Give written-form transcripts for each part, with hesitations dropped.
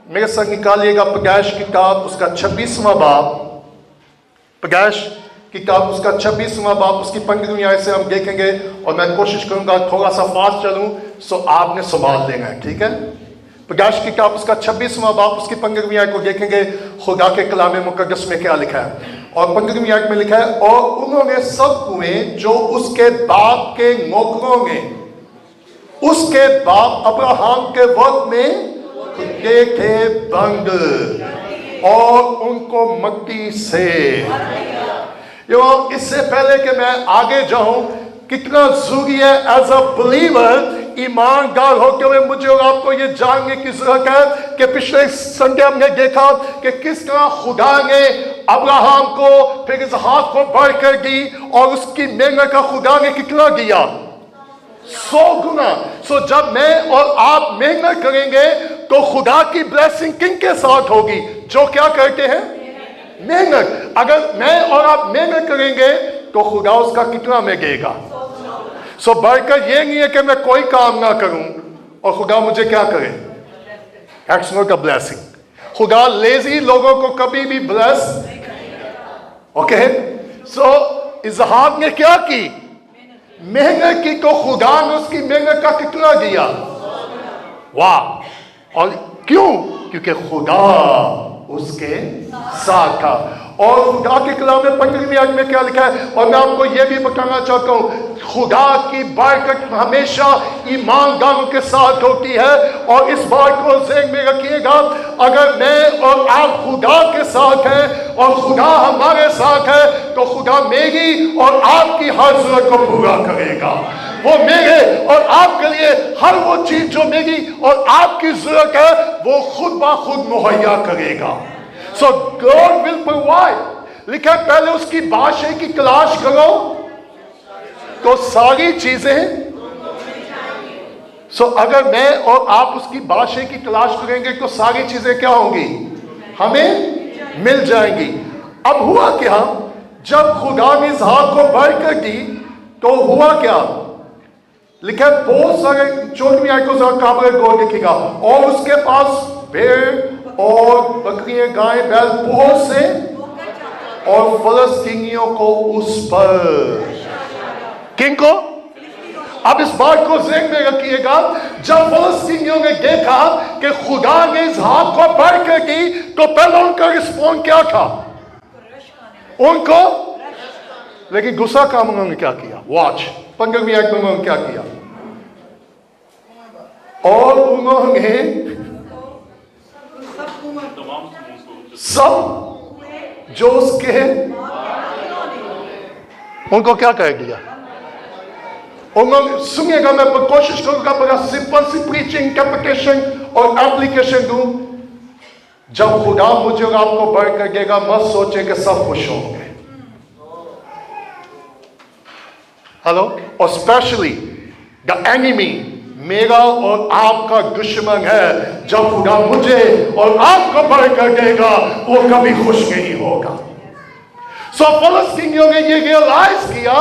मेरे संग निकालिएगा पैदाइश किताब उसका 26वां बाब, पैदाइश किताब उसका 26वां बाब, उसकी 15वीं आयत से हम देखेंगे और मैं कोशिश करूंगा थोड़ा सा फास्ट चलूं, सो आपने संभाल लेना है, ठीक है। पैदाइश किताब उसका 26वां बाब उसकी 15वीं आयत को देखेंगे। खुदा के कलाम मुकद्दस में क्या लिखा है, और 15वीं आयत में लिखा है, और उन्होंने सब कुएं जो उसके बाप के नौकरों ने उसके बाप अब्राहम के वक्त में देखे बंद, और उनको मट्टी से। इससे पहले कि मैं आगे जाऊं, कितना जरूरी है एज अ बिलीवर, ईमानदार होते हुए मुझे और आपको ये जानने की जरूरत है कि पिछले संडे हमने देखा कि किस तरह खुदा ने अब्राहम को फिर इसहाक को बढ़कर दी, और उसकी मेहनत का खुदा ने कितना दिया, 100 गुना। सो जब मैं और आप मेहनत करेंगे तो खुदा की ब्लेसिंग किन के साथ होगी, जो क्या करते हैं, मेहनत। अगर मैं और आप मेहनत करेंगे तो खुदा उसका कितना में देगा। सो बरकत ये नहीं है कि मैं कोई काम ना करूं और खुदा मुझे क्या करे, दैट्स नॉट अ ब्लेसिंग। खुदा लेजी लोगों को कभी भी ब्लेस, ओके। सो इसहाक ने क्या की, मेहनत की, तो खुदा ने उसकी मेहनत का कितना दिया, वाह। और क्यों, क्योंकि खुदा उसके साथ था। और खुदा के कलाम में 15वीं आयत में क्या लिखा है, और मैं आपको यह भी बताना चाहता हूं, खुदा की बरकत हमेशा ईमानदारों के साथ होती है। और इस बात को ज़हन में रखिएगा, अगर मैं और आप खुदा के साथ हैं और खुदा हमारे साथ है, तो खुदा मेरी और आपकी हर जरूरत को पूरा करेगा। वो मेरे और आपके लिए हर वो चीज जो मेरी और आपकी जरूरत है वो खुद ब खुद मुहैया करेगा। सो गॉड विल प्रोवाइड। लिखा है पहले उसकी बादशाही की तलाश करो तो सारी चीजें। सो अगर मैं और आप उसकी बादशाही की तलाश करेंगे तो सारी चीजें क्या होंगी, हमें मिल जाएंगी। अब हुआ क्या, जब खुदा ने इसहाक को बरकत दी तो हुआ क्या, लिखा है बहुत सारे, 14वीं आयत को जरा काबिल गौर देखिएगा, और उसके पास भेड़ और बकरियां गाय बैल बहुत से, और फलस्तीनियों को उस पर, किन को, अब इस बात को ज़हन में रखिएगा, जब फलस्तीनियों ने देखा कि खुदा ने इसहाक को बरकत दी तो पहले उनका रिस्पॉन्स क्या था, उनको, लेकिन गुस्सा काम उन्होंने क्या किया, वॉच 15वीं आयत में उन्होंने क्या किया, और उन्होंने सब जो उसके, उनको क्या कह दिया, उन्होंने, सुनिएगा मैं कोशिश करूंगा बड़ा सिंपल सी प्रीचिंग इंटरप्रिटेशन और एप्लीकेशन दूं। जब खुदा मुझे और आपको बरकत देगा, मत सोचे कि सब खुश होंगे, हेलो। और स्पेशली द एनिमी, मेरा और आपका दुश्मन है, जब खुदा मुझे और आपको बरकत देगा वो कभी खुश नहीं होगा। सो फलस्तीनियों ने ये रियलाइज किया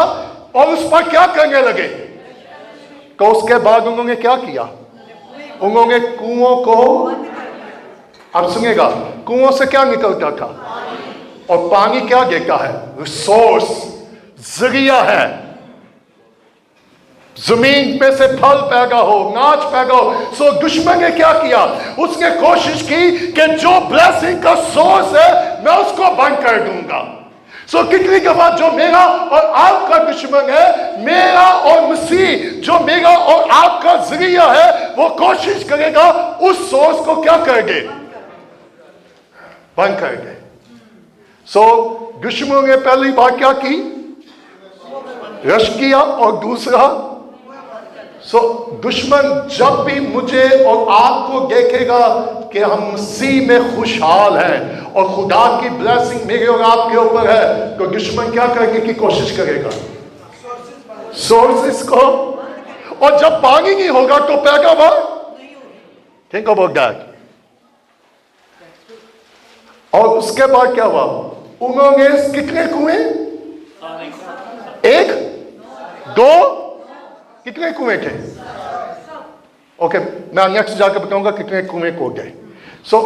और उस पर क्या करने लगे, तो उसके बाद उन्होंने क्या किया, उन्होंने कुओं को, अब सुनिएगा, कुओं से क्या निकलता था, और पानी क्या देता है, रिसोर्स, जरिया है, जमीन में से फल पैदा हो, नाच पैदा हो। सो दुश्मन ने क्या किया, उसने कोशिश की कि जो ब्लेसिंग का सोर्स है मैं उसको बंद कर दूंगा। सो कितनी दफा जो मेरा और आपका दुश्मन है, मेरा और मसीह जो मेरा और आपका जरिया है, वो कोशिश करेगा उस सोर्स को क्या कर दे, बंद कर दे। सो दुश्मनों ने पहली बात क्या की, रश किया, और दूसरा, सो दुश्मन जब भी मुझे और आपको देखेगा कि हम मसीह में खुशहाल हैं और खुदा की ब्लेसिंग मेरे और आपके ऊपर है, तो दुश्मन क्या करने की कोशिश करेगा, सोर्सेस को। और जब पानी नहीं होगा तो पैदावार, थिंक अबाउट दैट। और उसके बाद क्या हुआ, उन्होंने कितने कुएं, एक, दो, कितने कुएं थे, ओके, मैं नेक्स्ट जाकर बताऊंगा कितने कुएं को गए। सो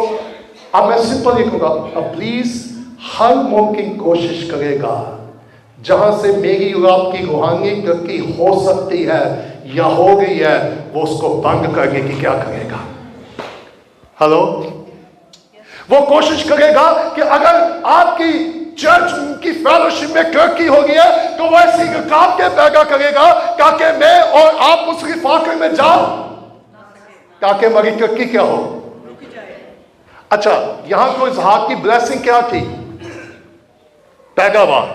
अब मैं सिंपल ये कहूँगा, अब प्लीज हर मुमकिन कोशिश करेगा जहां से मेरी और आपकी रूहानी तरक्की हो सकती है या हो गई है, वो उसको बंद करने की क्या करेगा? हेलो, वो कोशिश करेगा कि अगर आपकी चर्च की फेलोशिप में तरक्की हो गई है तो वो ऐसी रुकावटें पैदा करेगा ताकि मैं और आप उस रिफाकत में जाओ, ताकि हमारी तरक्की क्या हो? अच्छा, यहां को इसहाक की ब्लेसिंग क्या थी? पैदावार,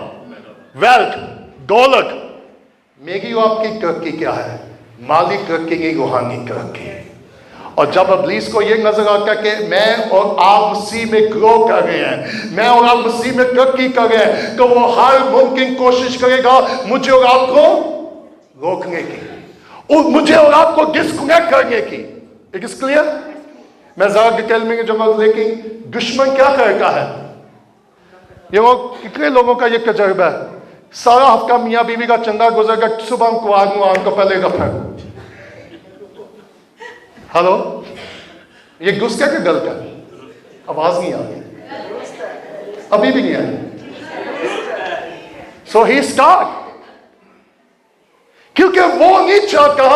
वेल्थ, दौलत। मेरी और आपकी तरक्की क्या है? माली तरक्की की रूहानी तरक्की। और जब इब्लीस को ये नजर आता है कि मैं और आप मसीह में ग्रो कर रहे हैं, मैं और आप मसीह में तरक्की कर रहे हैं, तो वो हर मुमकिन कोशिश करेगा मुझे और आपको रोकने की, और मुझे और आपको डिस्कनेक्ट करने की। It is clear? मैं ज्यादा डिटेल में जाऊंगा, लेकिन दुश्मन क्या करता है? ये वो कितने लोगों का ये तजर्बा है, सारा हफ्ता मियाँ बीवी का चंदा गुजर गया, सुबह को आग को पहले दफा। हेलो, ये घुस क्या गल का? आवाज नहीं आ रही, अभी भी नहीं आई। सो ही स्टार्ट, क्योंकि वो नहीं चाहता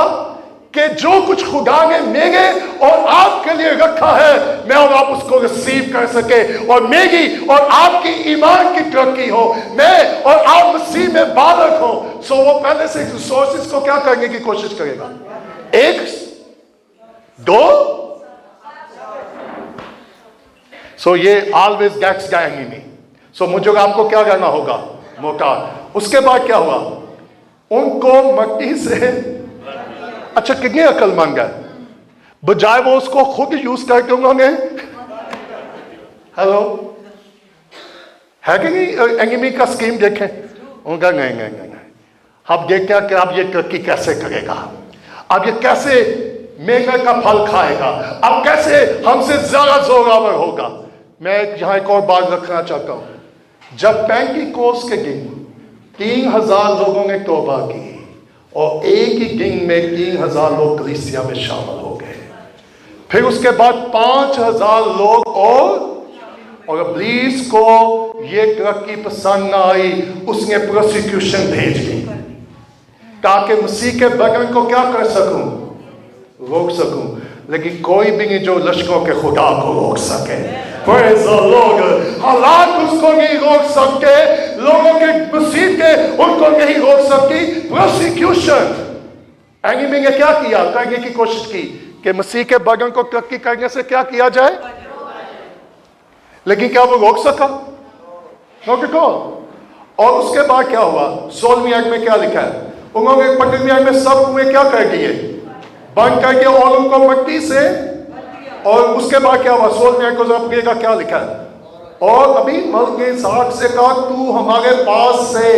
कि जो कुछ खुदा ने मेरे और आपके लिए रखा है मैं और आप उसको रिसीव कर सके, और मेरी और आपकी ईमान की तरक्की हो, मैं और आप मसीह में बालक हो। सो वो पहले से रिसोर्सेज को क्या करने की कोशिश करेगा? एक, दो। सो ये ऑलवेज गेट्स द एनिमी। सो मुझे आपको क्या करना होगा? मोटा। उसके बाद क्या हुआ? उनको मट्टी से, अच्छा कितने अक्लमंद है, बजाय वो उसको खुद यूज करके उन्होंने, हेलो, है कि नहीं? एनिमी का स्कीम देखें, उनका नहीं नहीं नहीं, अब देखते हैं कि अब ये तरक्की कैसे करेगा, अब ये कैसे मेहनत का फल खाएगा, अब कैसे हमसे ज्यादा जोरावर होगा। मैं यहां एक और बात रखना चाहता हूं। जब पेंटिकोस्ट के दिन 3000 लोगों ने तौबा की और एक ही दिन में 3000 लोग कलीसिया में शामिल हो गए, फिर उसके बाद 5000 लोग और इब्लीस को ये तरक्की पसंद ना आई, उसने प्रोसिक्यूशन भेज दी ताकि मसीह के बगन को क्या कर सकूं? रोक सकूं। लेकिन कोई भी नहीं जो लश्करों के खुदा को रोक सके। Praise the Lord। हालात उसको नहीं रोक सकते, लोगों के मसीह के उनको नहीं रोक सकती प्रोसिक्यूशन। एनिमी ने क्या किया? करने की कोशिश की कि मसीह के बगन को तरक्की करने से क्या किया जाए, लेकिन क्या वो रोक सका? नो। और उसके बाद क्या हुआ? 16वीं आयत में क्या लिखा है? उन्होंने 15वीं आयत में सब कुएं क्या कर दिए? बंद करके और उनको मट्टी से, और उसके बाद क्या हुआ? 16वीं आयत को जरा पढ़िएगा क्या लिखा है? और अभी मलके इसहाक से कहा तू हमारे पास से,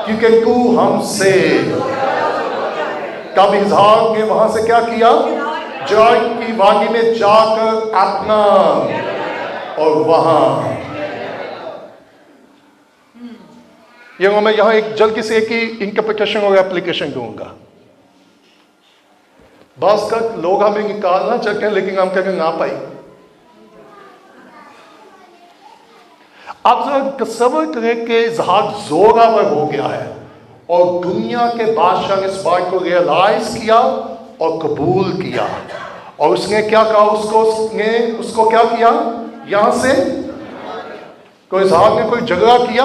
क्योंकि तू हमसे। तब इसहाक ने वहां से क्या किया? जॉय की वादी में जाकर अपना, और वहां ये मैं यहां एक जल्दी से एक ही इंटरप्रिटेशन और एप्लीकेशन दूंगा। बस का लोग हमें निकालना चाहते हैं लेकिन हम कहेंगे ना पाई। अब जरा तस्वर करें कि इसहाक जोरावर हो गया है और दुनिया के बादशाह ने इस बात को रियलाइज किया और कबूल किया, और उसने क्या कहा? उसको क्या किया? यहां से कोई इसहाक ने कोई झगड़ा किया?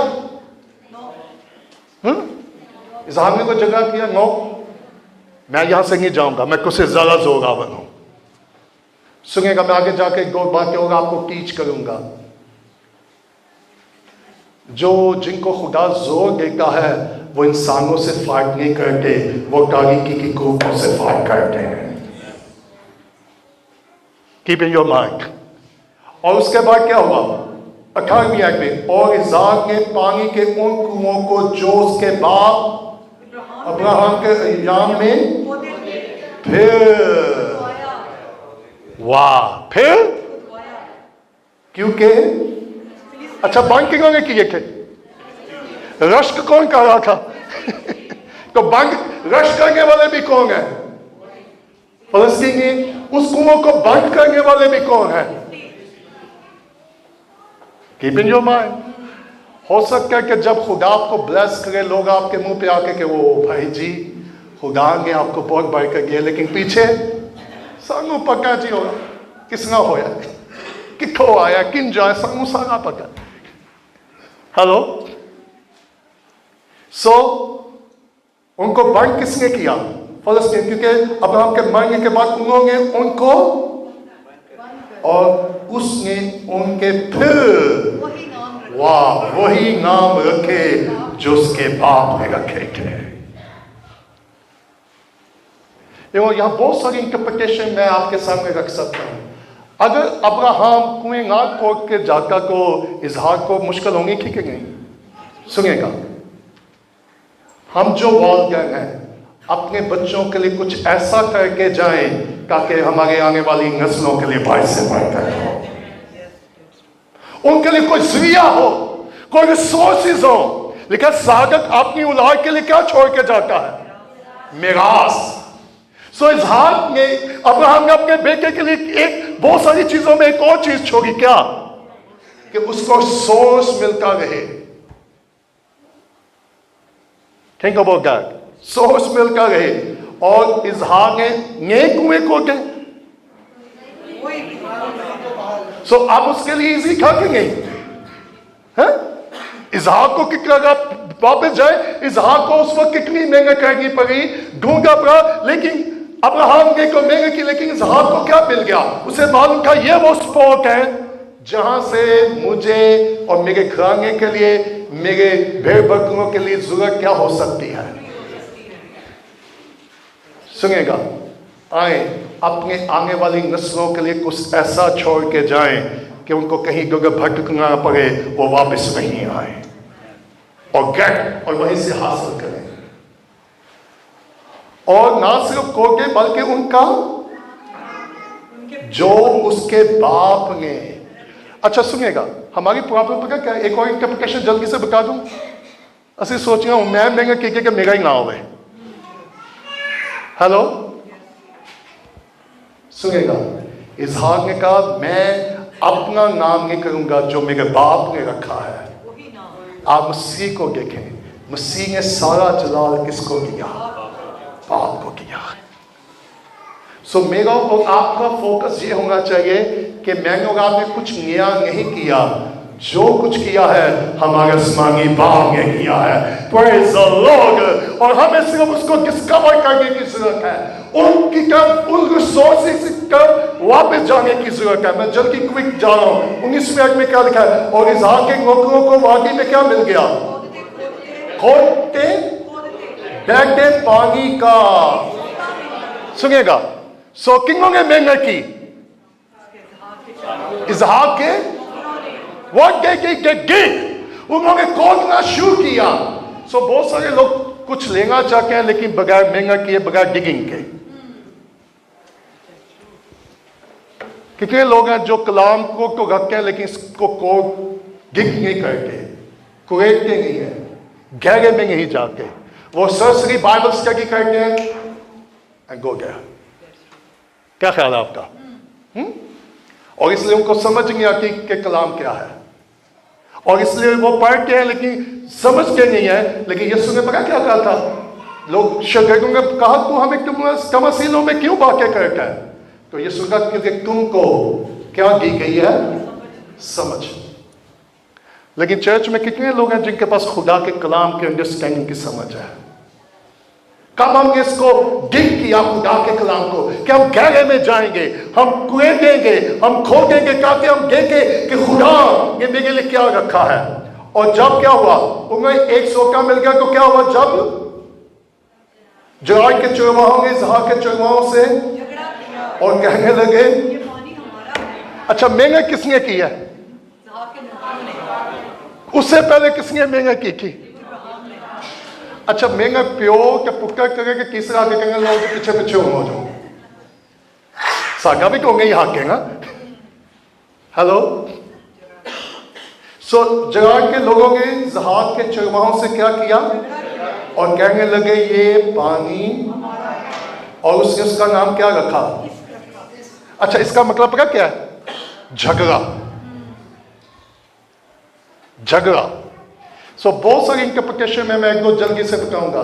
इसहाक ने कोई झगड़ा किया? नो, मैं यहां से नहीं जाऊंगा, मैं कुछ ज्यादा जोरावर हूं। सुनेगा, मैं आगे जाके एक दो बातें होगा आपको टीच करूंगा। जिनको खुदा जोर देता है वो इंसानों से फाइट नहीं करते, वो तारीकी की ग्रुपों से फाइट करते हैं। Keep in your mind. और उसके बाद क्या हुआ? 18वीं आयत में, और इसहाक ने पानी के उन कुओं को जो उसके बाप अब्राहम के अय्याम में, फिर वाह, फिर क्योंकि अच्छा बंद किन्होंने किए थे? रश्क कौन कर रहा था? तो बंद रश्क करने वाले भी कौन है? फलस्तीनी उस कुओं को बंद करने वाले भी कौन है? Keep in your mind. हो सकता है कि जब खुदा आपको ब्लेस करे लोग आपके मुंह पे आके कि वो भाई जी खुदा ने आपको बहुत बरकत दिया, लेकिन पीछे सानू पक्का जी होगा किसना होया किथों आया किन जाए सानू सारा पता। हेलो। सो उनको बंद किसने किया? फलस्तीन, क्योंकि अब्राहम के मरने के बाद उन्होंने उनको और उसने उनके फिर वही नाम रखे जो उसके बाप ने रखे थे। यहां बहुत सारी इंटरप्रिटेशन मैं आपके सामने रख सकता हूं। अगर अब्राहम कुएं ना खोद के जाका को इजहाक को मुश्किल होंगी ठीक है नहीं? सुनिएगा, हम जो वालिदैन हैं अपने बच्चों के लिए कुछ ऐसा करके जाएं ताकि हमारे आने वाली नस्लों के लिए बाइस से बढ़कर हो, उनके लिए कोई जरिया हो, कोई रिसोर्सेज हो। लेकिन सादक अपनी औलाद के लिए क्या छोड़ के जाता है? मिरास। सो इसहाक ने अब्राहम ने अपने बेटे के लिए एक बहुत सारी चीजों में एक और चीज छोड़ी, क्या? कि उसको सोर्स मिलता रहे। थिंक अबाउट दैट, सोर्स मिलता रहे। और इसहाक ने कुएं खोदे। सो अब उसके लिए इजी था कि नहीं? है इसहाक को कितना वापस जाए, इसहाक को उस वक्त कितनी मेहनत करनी पड़ी, ढूंढा पड़ा, लेकिन अब्राहम ने को मेहनत की, लेकिन इसहाक को क्या मिल गया? उसे मालूम था ये वो स्पॉट है जहां से मुझे और मेरे घराने के लिए, मेरे भेड़ बकरियों के लिए जरूरत क्या हो सकती है। सुनिएगा, आए अपने आने वाली नस्लों के लिए कुछ ऐसा छोड़ के जाएं कि उनको कहीं जगह भटकना पड़े, वो वापस नहीं आए और गेट और वहीं से हासिल करें। और ना सिर्फ कोटे बल्कि उनका जो उसके बाप ने। अच्छा सुनिएगा, हमारी प्रॉब्लम पता क्या? एक और इंटरप्रिटेशन जल्दी से बता दूं। असि सोच रहा हूं मैं महंगा कि मेरा ही ना होवे। हेलो, सुनिएगा, इसहाक ने कहा मैं अपना नाम नहीं करूंगा जो मेरे बाप ने रखा है। आप मसीह को देखें, मसीह ने सारा जलाल किसको दिया? बाप को किया। सो मेरा और आपका फोकस ये होना चाहिए कि मैंने और आपने कुछ नया नहीं किया, जो कुछ किया है हमारे आसमानी बाप ने किया है। Praise the Lord. और हमें सिर्फ उसको डिस्कवर करने की जरूरत है, उनकी तरफ उन रिसोर्सेज तक वापस जाने की जरूरत है। मैं जल्दी क्विक जा रहा हूँ। 19 मिनट में क्या लिखा है? और इसहाक के नौकरों को वादी में क्या मिल गया? खोदते बैठे पानी का। सुनिएगा, सो किंगों ने मेहनत की, इसहाक के व्हाट दे डिड, उन्होंने खोदना शुरू किया। सो बहुत सारे लोग कुछ लेना चाहते हैं लेकिन बगैर मेहनत किए, बगैर डिगिंग के। कितने लोग हैं जो कलाम को तो रखते हैं लेकिन इसको डिग नहीं करते, कुरेदते नहीं है, गहरे में नहीं जाते। वो सरसरी बाइबल स्टडी करते हैं एंड गो देयर। क्या ख्याल है आपका? और इसलिए उनको समझ नहीं आती कि कलाम क्या है, और इसलिए वो पढ़ते हैं लेकिन समझते नहीं है। लेकिन यीशु ने पता क्या कहा था? लोग शागिर्दों ने कहा तू हमें तुम मसीलों में क्यों बातें करता है? तो यीशु का कि तुमको क्या दी गई है? समझ। लेकिन चर्च में कितने लोग हैं जिनके पास खुदा के कलाम के अंडरस्टैंडिंग की समझ है? कब हमने इसको डिग किया खुदा के कलाम को कि हम गहरे में जाएंगे, हम कुएं देंगे, हम खोदेंगे ताकि हम देखें कि खुदा ने मेरे लिए क्या रखा है। और जब क्या हुआ? उन्हें एक सोका मिल गया तो क्या हुआ? जब जराई के चरवाहों ने इसहाक के चरवाहों से और कहने लगे, अच्छा मेहनत किसने की है? उससे पहले किसने मेहनत की थी? अच्छा मेहनत प्यो के पुक्का करेंगे, तीसरा आगे कहेंगे लोग पीछे पीछे हो जाओ, सागा भी कहोगे ही हाकेगा। हेलो। सो जरार के लोगों ने इसहाक के चरवाहों से क्या किया? और कहने लगे ये पानी और उसने उसका नाम क्या रखा? अच्छा, इसका मतलब पता क्या है? झगड़ा। झगड़ा। सो बहुत सारी इंटरप्रिटेशन में मैं एक दो जल्दी से बताऊंगा।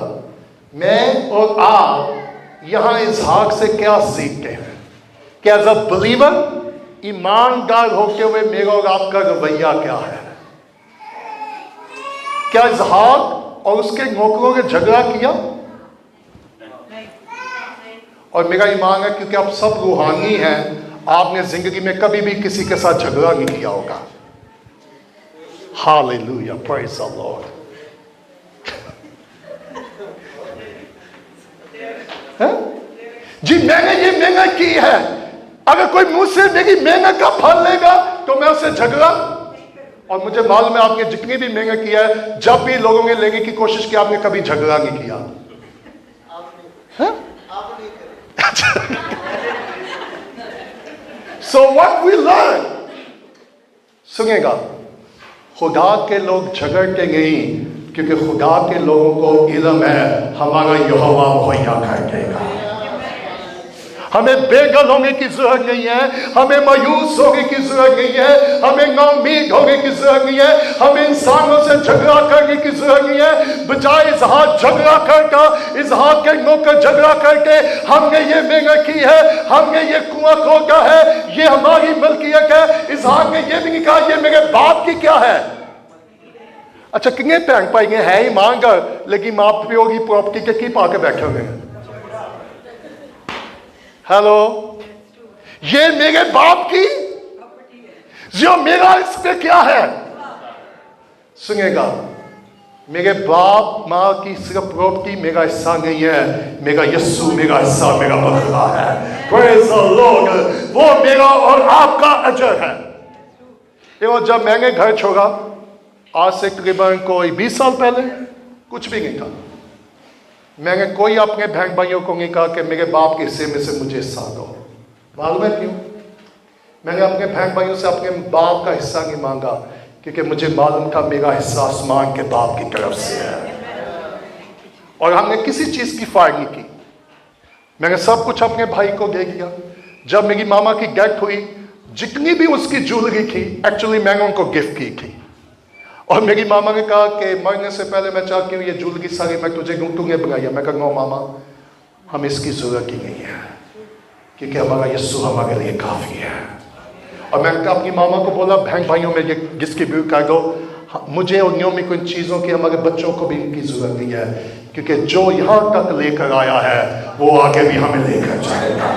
मैं और आप यहां इसहाक से क्या सीखते हैं कि एज अ बिलीवर ईमानदार होते हुए मेरा और आपका रवैया क्या है? क्या इसहाक और उसके नौकरों ने झगड़ा किया? और मेरा ईमान है क्योंकि आप सब रूहानी हैं, आपने जिंदगी में कभी भी किसी के साथ झगड़ा नहीं किया होगा। Hallelujah, praise the lord. जी मैंने ये मेहनत की है, अगर कोई मुझसे मेरी मेहनत का फल लेगा तो मैं उससे झगड़ा। और मुझे मालूम है आपने जितनी भी मेहनत किया है, जब भी लोगों ने लेने की कोशिश की आपने कभी झगड़ा नहीं किया। So what we learn, सुनिएगा, खुदा के लोग झगड़ते नहीं क्योंकि खुदा के लोगों को इल्म है हमारा यहोवा मुहैया कर देगा। हमें बेगल होने की जरूरत नहीं है, हमें मायूस होने की जरूरत नहीं है, हमें नाउमीद होने की जरूरत नहीं है, हमें इंसानों से झगड़ा करने की जरूरत नहीं है। बजाय इसहाक झगड़ा करके, इसहाक के नौकर झगड़ा करके, हमने ये मेहनत की है, हमने ये कुआं खोदा है, ये हमारी मलकियत है। इसहाक ने ये भी नहीं कहा ये मेरे बाप की क्या है। अच्छा, कितने भैन भाई है ईमानदार लेकिन माँ प्यो की प्रॉपर्टी के की पाके बैठे हुए हैं? हेलो, ये मेरे बाप की जो मेरा इस पे क्या है? सुनिएगा, मेरे बाप माँ की सिर्फ प्रॉपर्टी मेरा हिस्सा नहीं है, मेरा यीशु मेरा हिस्सा, मेरा बदला है। Praise the Lord. वो मेरा और आपका अजर है। देखो, जब मैंने घर छोड़ा आज से तकरीबन कोई 20 साल पहले, कुछ भी नहीं था। मैंने कोई अपने बहन भाइयों को नहीं कहा कि मेरे बाप के हिस्से में से मुझे हिस्सा दो। मालूम है क्यों? मैंने अपने बहन भाइयों से अपने बाप का हिस्सा नहीं मांगा क्योंकि मुझे मालूम था मेरा हिस्सा आसमान के बाप की तरफ से है। और हमने किसी चीज की फायर नहीं की। मैंने सब कुछ अपने भाई को दे दिया। जब मेरी मामा की डेथ हुई, जितनी भी उसकी ज्वेलरी थी एक्चुअली मैंने उनको गिफ्ट की थी। और मेरी मामा ने कहा कि मरने से पहले मैं चाहती हूँ ये ज्वेलरी सारी मैं तुझे तूने बनाई है। मैं कहूँगा मामा हम इसकी जरूरत ही नहीं है क्योंकि हमारा यीशु हमारे लिए काफी है। और मैंने अपनी मामा को बोला बहन भाइयों में ये डिस्ट्रीब्यूट कर दो, मुझे और नियम को इन चीज़ों की हमारे बच्चों को भी इनकी जरूरत नहीं है क्योंकि जो यहाँ तक लेकर आया है वो आगे भी हमें लेकर जाएगा।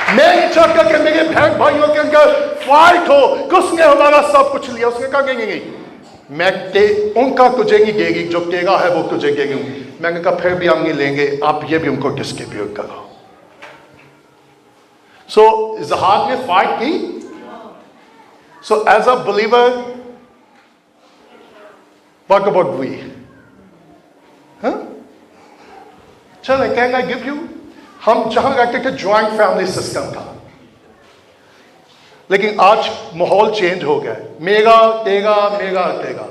मैं नहीं चाहता कि मेरे बहन भाइयों के अंदर फाइट हो कि उसने हमारा सब कुछ लिया। उसने कहा नहीं, मैं उनका तुझे नहीं देगी, जो तेरा है वो तुझे देगी। मैंने कहा फिर भी हम नहीं लेंगे, आप ये भी उनको डिस्ट्रीब्यूट करो। सो इसहाक ने फाइट की। So as a believer what about we? चलो कैन आई गिव यू, हम जहां रहते थे ज्वाइंट फैमिली सिस्टम था, लेकिन आज माहौल चेंज हो गया है। मेरा तेरा मेरा तेरा,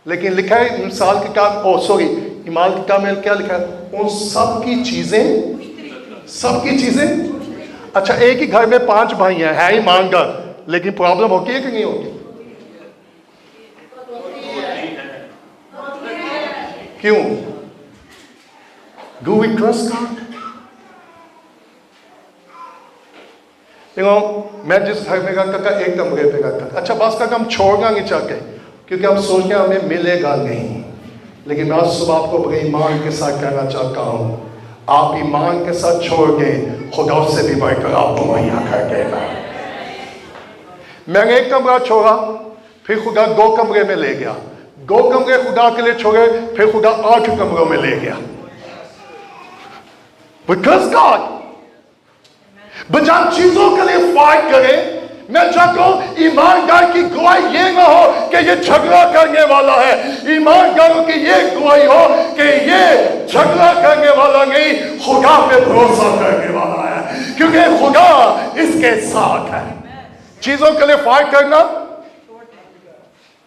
लेकिन लिखा है मिसाल किताब, ओ सॉरी इमाल किताब में क्या लिखा है? उन सब की चीजें। अच्छा, एक ही घर में 5 भाई हैं, है ईमानदार, लेकिन प्रॉब्लम होती है कि नहीं होती? क्यों? Do we trust God? मैं जिस घर में रहता था एक कमरे पे रहता था। अच्छा, बस तक हम छोड़ना नहीं चाहते क्योंकि हम सोचते हैं हमें मिलेगा नहीं, लेकिन मैं आज सुबह आपको बड़े ईमान के साथ कहना चाहता हूँ, आप ईमान के साथ छोड़ के खुदा से भी बढ़कर आपको मुहैया कर देगा। मैंने एक कमरा छोड़ा, फिर खुदा 2 कमरे में ले गया। 2 कमरे खुदा के लिए छोड़े, फिर खुदा 8 कमरों में ले गया। Because God, बजाय चीजों के लिए फाइट करें, मैं चाहता हूं ईमानदार की गवाही ये ना हो कि ये झगड़ा करने वाला है। ईमानदारों की ये गवाही हो कि ये झगड़ा करने वाला नहीं, खुदा पे भरोसा करने वाला है क्योंकि खुदा इसके साथ है। चीजों के लिए फाइट करना।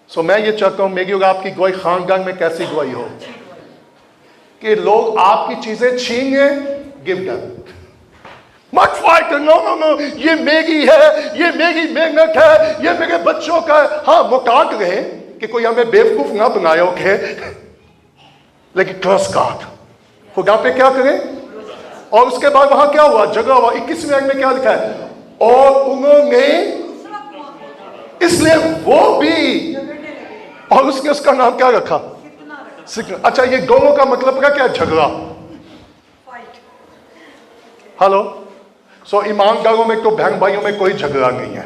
सो मैं ये चाहता हूं मेरी और आपकी गवाही खानदान में कैसी गवाही हो? کہ لوگ آپ کی چیزیں چھین گے. Give them. مت فائٹ. نو نو نو, یہ میری ہے, یہ میری محنت ہے, یہ میرے بچوں کا ہے. ہاں محتاط رہے کہ کوئی ہمیں بیوقوف نہ بنائے, اوکے, لیکن ٹرسٹ گاڈ. خدا پہ کیا کریں. اور اس کے بعد وہاں کیا ہوا, جھگڑا ہوا. 21ویں آیت میں کیا لکھا ہے, اور انہوں نے, اس لیے وہ بھی, اور اس نے اس کا نام کیا رکھا, اچھا یہ دونوں کا مطلب کیا ہے, جھگڑا. ہلو. سو ایمانداروں میں تو بہن بھائیوں میں کوئی جھگڑا نہیں ہے.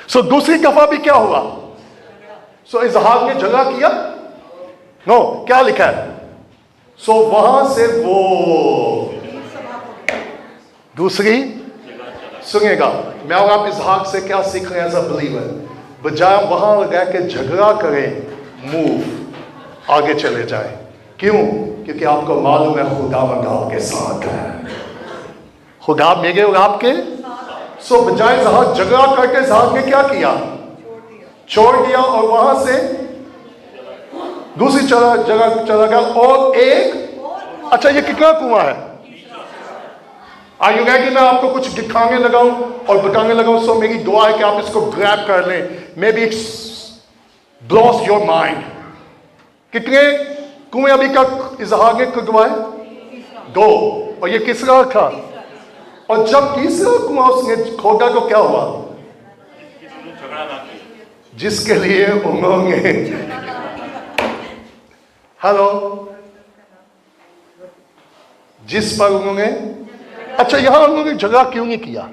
سو دوسری دفعہ بھی کیا ہوا, سو اظہار نے جھگڑا کیا. نو, کیا لکھا ہے, سو وہاں سے وہ دوسری. سنیے گا, میں اور آپ اظہار سے کیا سیکھ رہے ہیں ایز اے بلیور, بجائے وہاں رہ کے جھگڑا کریں, موو, آگے چلے جائیں. کیوں؟ کیونکہ آپ کو معلوم ہے خداوند آپ کے ساتھ ہے. خدا میرے اور آپ کے. سو بجائے اظہار جھگڑا کر کے اظہار نے کیا کیا, چھوڑ دیا, اور وہاں سے دوسری جگہ چلا گیا. اور ایک, اچھا یہ کتنا کنواں ہے, آئیے گا کہ میں آپ کو کچھ دکھانے لگاؤں اور بتانے لگاؤں. سو میری دعا ہے کہ آپ اس کو گریب کر لیں. Maybe blows your mind. کتنے کنویں ابھی تک اظہار نے کھدوائے, 2, اور یہ کس طرح تھا. اور جب تیسرا کنواں اس نے کھودا تو کیا ہوا, جس کے لیے انہوں نے, ہلو, جس پر انہوں نے, اچھا یہاں انہوں نے جھگڑا کیوں نہیں کیا,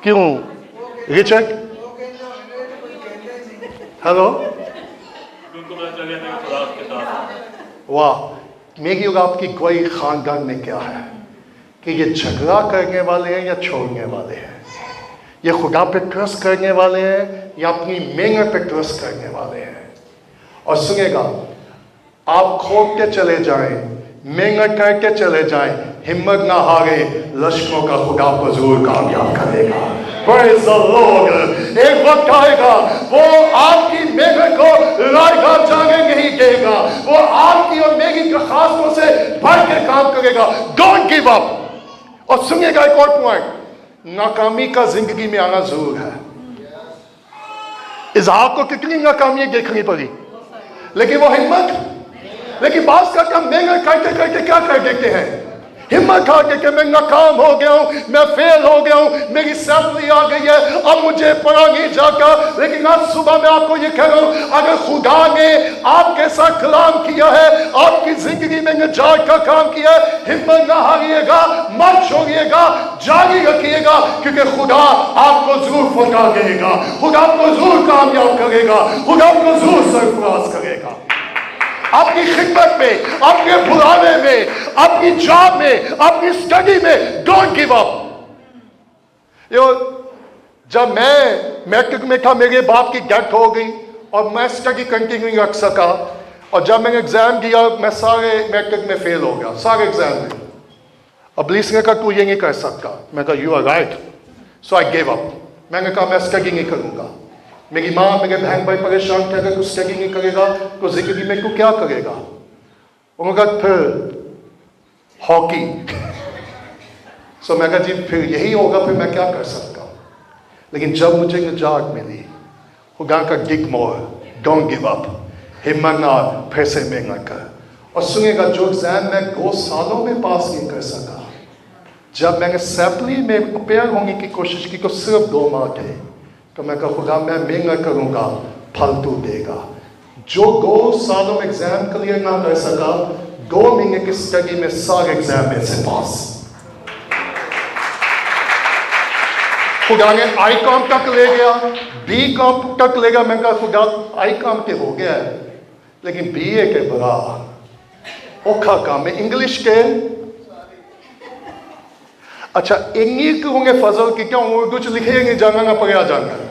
کیوں رچرڈ, ہلو. واہ, میری اور آپ کی کوئی خاندان میں کیا ہے کہ یہ جھگڑا کرنے والے ہیں یا چھوڑنے والے ہیں, یہ خدا پہ ٹرسٹ کرنے والے ہیں یا اپنی محنت پہ ٹرسٹ کرنے والے ہیں. اور سنیے گا, آپ کھوتے چلے جائیں, محنت کر کے چلے جائیں, ہمت نہ ہارے, لشکروں کا خدا کو ضرور کامیاب کرے گا. Praise the Lord. ایک وقت آئے گا وہ آپ کی محنت کو رائے گاہ جانے نہیں دے گا, وہ آپ کی اور میری درخواستوں سے بڑھ کے کام کرے گا. Don't give up. اور سنیے گا ایک اور پوائنٹ, ناکامی کا زندگی میں آنا ضرور ہے. اظہار کو کتنی ناکامی دیکھنی پڑی, لیکن وہ ہمت, لیکن بعض کا کم محنت کرتے کرتے کیا کر دیتے ہیں, ہمت آ کے کہ میں ناکام ہو گیا ہوں, میں فیل ہو گیا ہوں, میری سیلری آ گئی ہے, اب مجھے پڑھا نہیں جاتا. لیکن آج صبح میں آپ کو یہ کہہ رہا ہوں, اگر خدا نے آپ کے ساتھ کلام کیا ہے, آپ کی زندگی میں نجات کا کام کیا ہے, ہمت نہ ہاریے گا, مت چھوڑیے گا, جاری رکھیے گا, کیونکہ خدا آپ کو ضرور فتح دے گا, خدا آپ کو ضرور کامیاب کرے گا, خدا آپ کو ضرور سرفراز کرے گا. اپنی خدمت میں, اپنے بلانے میں, اپنی جاب میں, اپنی اسٹڈی میں, ڈونٹ گیو اپ. جب میں میٹرک میں تھا, میرے باپ کی ڈیتھ ہو گئی اور میں اسٹڈی کنٹینیو نہیں رکھ سکا, اور جب میں نے ایگزام دیا میں سارے میٹرک میں فیل ہو گیا, سارے ایگزام میں. ابلیس نے کہا تو یہ نہیں کر سکتا. میں کہا you are right. So I give up. میں نے کہا میں اسٹڈی نہیں کروں گا. میری ماں, میرے بہن بھائی پریشان تھے, اگر تو اسٹڈی نہیں کرے گا تو زندگی میں تو کیا کرے گا. انہوں نے کہا پھر ہاکی. سو میں کہا جی پھر یہی ہوگا, پھر میں کیا کر سکتا ہوں. لیکن جب مجھے نجات ملی, خدا کا ڈگ مور, ڈونٹ گیو اپ, ہمت نہ, پھر سے محنت کر. اور سنیے گا, جو ایگزام میں 2 سالوں میں پاس نہیں کر سکا, جب میں نے سیپلی میں اپیئر ہونے کی کوشش کی تو صرف 2 ماہ تھے, تو میں کہا خدا میں محنت کروں گا, پھل تو دے گا. جو 2 سالوں میں ایگزام کلیئر نہ کر سکا, 2 مہینے کی اسٹڈی میں سارے ایگزام میں سے پاس. خدا نے آئی کام تک لے گیا, بی کام تک لے گیا. میں کہا خدا آئی کام کے ہو گیا ہے, لیکن بی اے کے بڑا اوکھا کام ہے, انگلش کے. اچھا انگلش کے ہوں گے فضل کی, کیا اردو چ لکھے نہیں جانا نہ پڑھا جانا.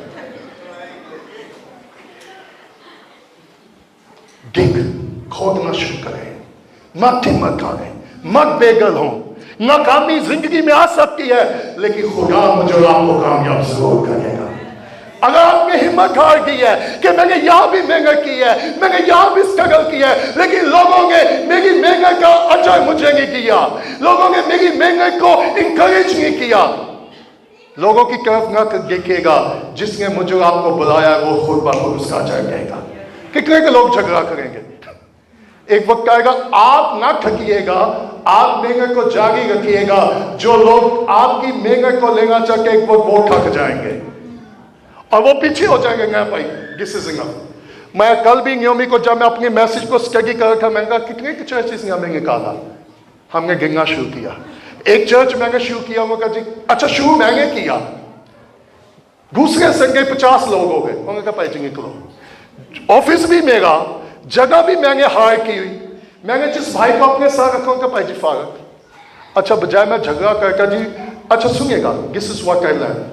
ڈگ کھودنا شروع کریں, مت ہمت ہاریں, مت بے گل ہوں. ناکامی زندگی میں آ سکتی ہے, لیکن خدا مجھے آپ کو کامیاب ضرور کرے گا. अगर आपने हिम्मत हार दी है कि मैंने यहाँ भी मेहनत की है, मैंने यहाँ भी स्ट्रगल किया है, लेकिन लोगों ने मेरी मेहनत का अजर मुझे नहीं किया, लोगों ने मेरी मेहनत को इंकरेज नहीं किया, लोगों की तरफ ना देखिएगा, जिसने मुझे आपको बुलाया वो खुद ब खुद उसका अजर देगा। कितने के लोग झगड़ा करेंगे? एक वक्त आएगा आप ना थकिएगा, आप मेहनत को जारी रखिएगा, जो लोग आपकी मेहनत को लेना चाहते एक वक्त वो थक जाएंगे और वो पीछे हो जाएंगे। ना भाई दिस इज इनफ। मैं कल भी न्योमी को जब मैं अपनी मैसेज को स्टडी कर रहा था, मैंने कहा कितने की चर्चेस ने हमें निकाला, हमने गिनना शुरू किया। एक चर्च मैंने शुरू किया, उन्होंने कहा जी अच्छा शुरू मैंने किया, दूसरे संगे 50 लोग हो गए, उन्होंने कहा भाई जी निकलो। ऑफिस भी मेरा, जगह भी मैंने हायर की हुई, मैंने जिस भाई को अपने साथ रखा उनका भाई जी फारूक, अच्छा बजाय मैं झगड़ा करता जी अच्छा सुनिएगा, this is what I learn,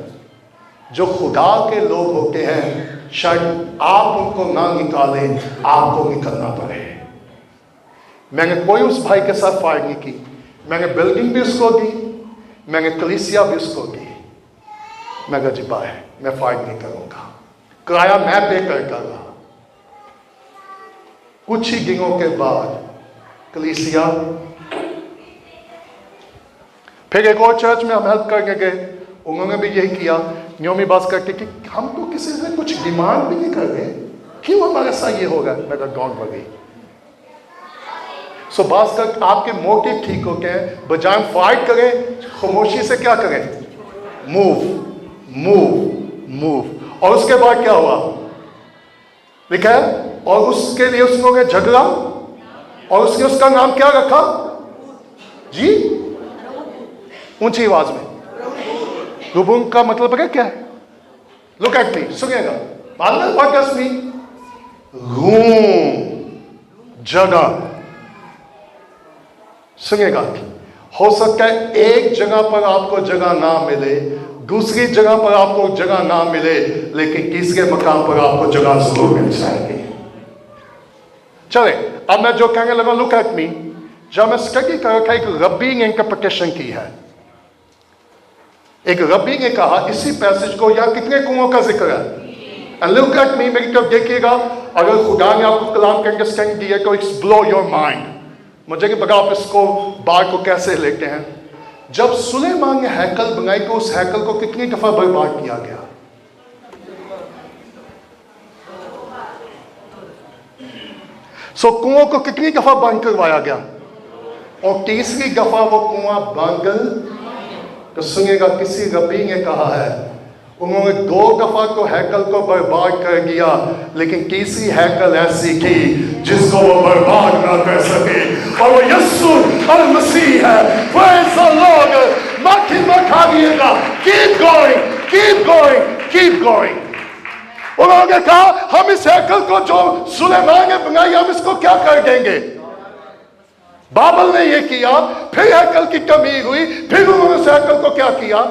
जो खुदा के लोग होते हैं शायद आप उनको ना निकालें, आपको निकलना पड़े। मैंने कोई उस भाई के साथ फायर नहीं की, मैंने बिल्डिंग भी उसको दी, मैंने कलीसिया भी उसको दी, मैं कहा जी बाय मैं फायर नहीं करूंगा, किराया मैं पे करूंगा। कुछ ही दिनों के बाद कलीसिया, फिर एक और चर्च में हम हेल्प करके गए, उन्होंने भी यही किया। न्योमी बात करके कि हम तो किसी से कुछ डिमांड भी नहीं कर रहे, क्यों हमारे साथ ये होगा? मैं कहा डोंट वरी। सो बात कर आपके मोटिव ठीक हो गए, बजाय फाइट करें खामोशी से क्या करें? Move move move. और उसके बाद क्या हुआ लिखा है, और उसके लिए उसने झगड़ा, और उसने उसका नाम क्या रखा जी? ऊंची आवाज में रुबुन का मतलब है क्या है? लुक एट मी, सुनिएगा, मालूम व्हाट डज मीन? रूम, जगह। सुनिएगा, हो सकता है एक जगह पर आपको जगह ना मिले, दूसरी जगह पर आपको जगह ना मिले, लेकिन तीसरे मकाम पर आपको जगह जरूर मिल जाएगी। चले अब मैं जो कहने लगा, लुक एट मी, जब मैं स्टडी कर रखा एक रब्बी ने इंटरप्रिटेशन की है, एक रब्बी ने कहा इसी पैसेज को, या कितने कुओं का जिक्र है, एंड लुक एट मी, मेरी तरफ देखिएगा, अगर खुदा ने आपको कलाम का अंडरस्टैंडिंग दिया तो इट्स ब्लो योर माइंड। मुझे कि पता आप इसको बात को कैसे लेते हैं। जब सुलेमान ने हैकल बनाई तो उस हैकल को कितनी दफा बर्बाद किया गया? सो कुओं को कितनी दफा बंद करवाया गया? और तीसरी दफा वो कुआं बंद, तो सुनिएगा किसी रब्बी ने कहा है, उन्होंने 2 दफा तो हैकल को बर्बाद कर दिया, लेकिन तीसरी हैकल ऐसी थी जिसको वो बर्बाद ना कर सके, और वो यीशु अल मसीह है। Praise the lord. मत हिम्मत हारिएगा, keep going keep going keep going. उन्होंने कहा हम इस हैकल को जो सुलेमान ने बनाई हम इसको क्या कर देंगे? बाबल ने ये किया, फिर हैकल की कमी हुई, फिर उन्होंने उस हैकल को क्या किया?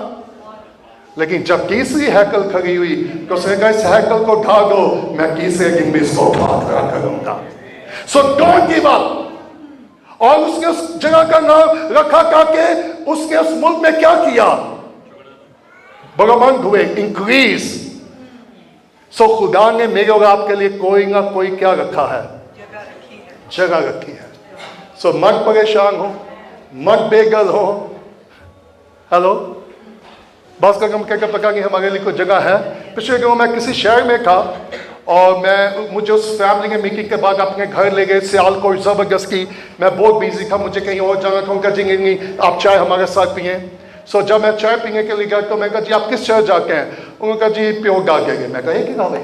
लेकिन जब तीसरी हैकल खड़ी हुई तो उसने कहा इस हैकल को ढा दो, मैं तीसरे दिन में इसको खड़ा करूंगा। So don't give up. और उसने उस जगह का नाम रखा ताकि उसने उस मुल्क में क्या किया? बड़मंद हुए, इंक्रीज। सो खुदा ने मेरे और आपके लिए कोई ना कोई क्या रखा है? जगह रखी है। सो मत परेशान हो, मत बेगल हो। हेलो, बस का हम कहकर पका कि हमारे लिए कोई जगह है। पिछले दिनों मैं किसी शहर में था और मुझे उस फैमिली के मीटिंग के बाद अपने घर ले गए सियालकोट ज़बरदस्ती। मैं बहुत बिजी था, मुझे कहीं और जाना था। उनका जी नहीं आप चाय हमारे साथ पिए। सो जब मैं चाय पीने के लिए गया तो मैं कहा जी आप किस चर्च जाते हैं? उन्होंने कहा जी प्योर गा के गए। मैं कहा कि गावे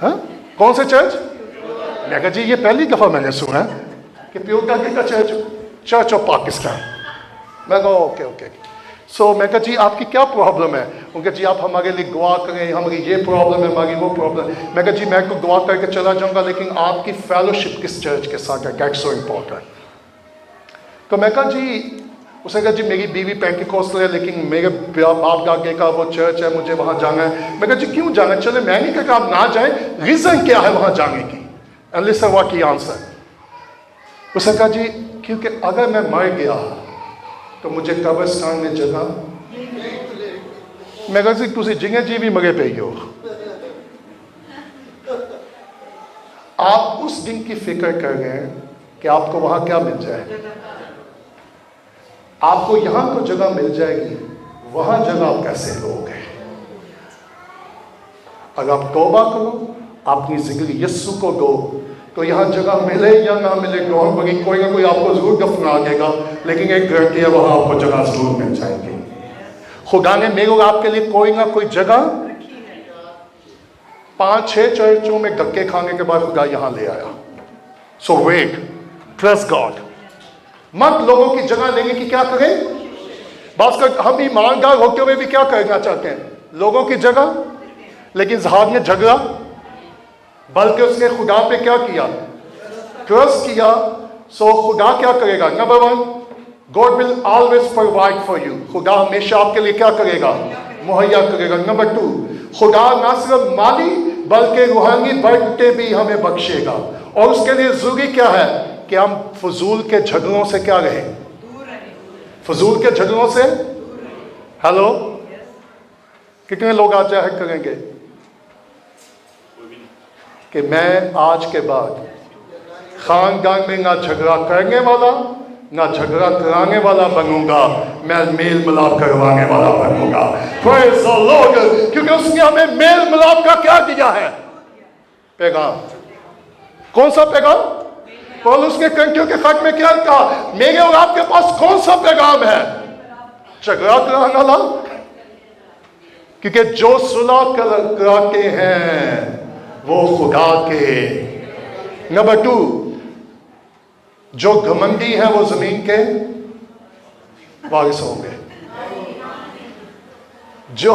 हाँ कौन से चर्च? मैं कहा जी ये पहली दफा मैंने सुना कि प्योर गागे का चर्च ऑफ पाकिस्तान। मैं कहा ओके ओके। सो मैं कहा जी आपकी क्या प्रॉब्लम है? उनका जी आप हमारे लिए दुआ करें, हमारी ये प्रॉब्लम है, हमारी वो प्रॉब्लम। मैं कहा जी मैं तो दुआ करके चला जाऊंगा, लेकिन आपकी फेलोशिप किस चर्च के साथ है? That's so important. तो मैं कहा जी, उसने कहा जी मेरी बीवी पेंटिकोस्टल है, लेकिन मेरे बाप दादे का वो चर्च है, मुझे वहाँ जाना है। मैं कहा जी क्यों जाना? चले मैं नहीं कहता आप ना जाएं, रीज़न क्या है वहाँ जाने की? And listen what he answer. उसने कहा जी क्योंकि अगर मैं मर गया तो मुझे कब्रिस्तान में जगह میں کہا سی تسی جنگے جی بھی مگے پہ ہو. آپ اس دن کی فکر کر رہے ہیں کہ آپ کو وہاں کیا مل جائے. آپ کو یہاں تو جگہ مل جائے گی, وہاں جگہ آپ کیسے لوگے؟ اگر آپ توبہ کرو, اپنی زندگی یسوع کو دو, تو یہاں جگہ ملے یا نہ ملے گور بگی کوئی نہ کوئی آپ کو ضرور دفنا دے گا, لیکن ایک گارنٹی ہے وہاں آپ کو جگہ ضرور مل جائے گی. خدا نے میرے اور آپ کے لیے کوئی نہ کوئی جگہ 5-6 چرچوں میں دھکے کھانے کے بعد خدا یہاں لے آیا. سو ویٹ, ٹرسٹ گاڈ. مت لوگوں کی جگہ لینے کی کیا کریں. بعض کا ہم ایماندار ہوتے ہوئے بھی کیا کرنا چاہتے ہیں, لوگوں کی جگہ. لیکن اسحاق نے جھگڑا, بلکہ اس نے خدا پہ کیا کیا, ٹرسٹ کیا. سو خدا کیا کرے گا؟ Number 1, God will always provide for you. خدا ہمیشہ آپ کے لیے کیا کرے گا؟ مہیا کرے گا. نمبر 2, خدا نہ صرف مالی بلکہ روحانی برکتیں بھی ہمیں بخشے گا. اور اس کے لیے ضروری کیا ہے کہ ہم فضول کے جھگڑوں سے کیا رہیں, فضول کے جھگڑوں سے. ہیلو, کتنے لوگ آج ظاہر کریں گے کہ میں آج کے بعد خاندان میں نہ جھگڑا کرنے والا نہ جھگڑا کرانے والا بنوں گا, میں میل ملاپ کروانے والا بنوں گا. Praise the Lord. کیونکہ اس نے ہمیں میل ملاپ کا کیا دیا ہے؟ پیغام. کون سا پیغام؟ پولس کے کرنٹیوں کے خط میں کیا کہا؟ میرے اور آپ کے پاس کون سا پیغام ہے؟ جھگڑا کرانے والا. کیونکہ جو صلح کراتے ہیں وہ خدا کے. نمبر 2, جو گھمنڈی ہیں وہ زمین کے وارث ہوں گے. جو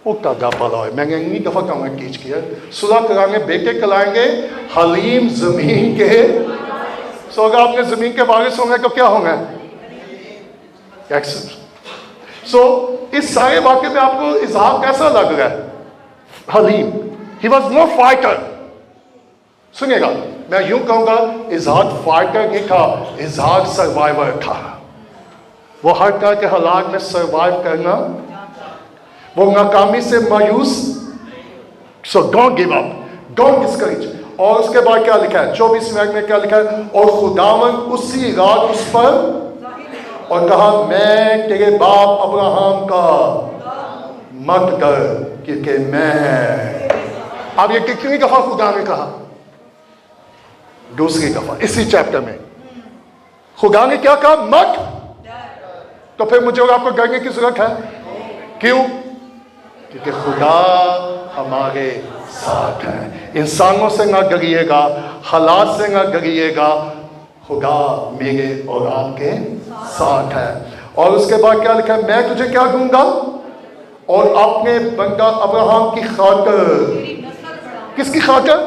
اکتا پالا ہے, میں نے اتنی دفعہ کام ٹیچ کیا, صلح کرائیں گے, بیٹے کلائیں گے, حلیم زمین کے. سو اگر آپ نے زمین کے وارث ہوں گے تو کیا ہوں گے؟ سو اس سارے واقعے میں آپ کو اسحاق کیسا لگ رہا ہے؟ حلیم. He was no fighter. سنیے گا, میں یوں کہوں گا اسحاق فائٹر نہیں تھا, اسحاق سروائیور تھا. وہ ہر طرح کے حالات میں سروائیو کرنا, وہ ناکامی سے مایوس. So don't give up, don't discourage. اور اس کے بعد کیا لکھا ہے 24 آیت میں کیا لکھا ہے؟ اور خداوند اسی رات اس پر اور کہا میں تیرے باپ ابراہم کا مت ڈر کیونکہ میں. اب یہ کتنی دفعہ خدا نے کہا؟ دوسری دفعہ اسی چیپٹر میں. خدا نے کیا کہا؟ مت. تو پھر مجھے اور آپ کو ڈرنے کی ضرورت ہے؟ کیوں؟ کیونکہ خدا ہمارے ساتھ ہے. انسانوں سے نہ ڈریے گا, حالات سے نہ ڈریے گا, خدا میرے اور آپ کے ساتھ ہے. اور اس کے بعد کیا لکھا ہے؟ میں تجھے کیا دوں گا اور اپنے بندہ ابراہم کی خاطر. کس کی خاطر؟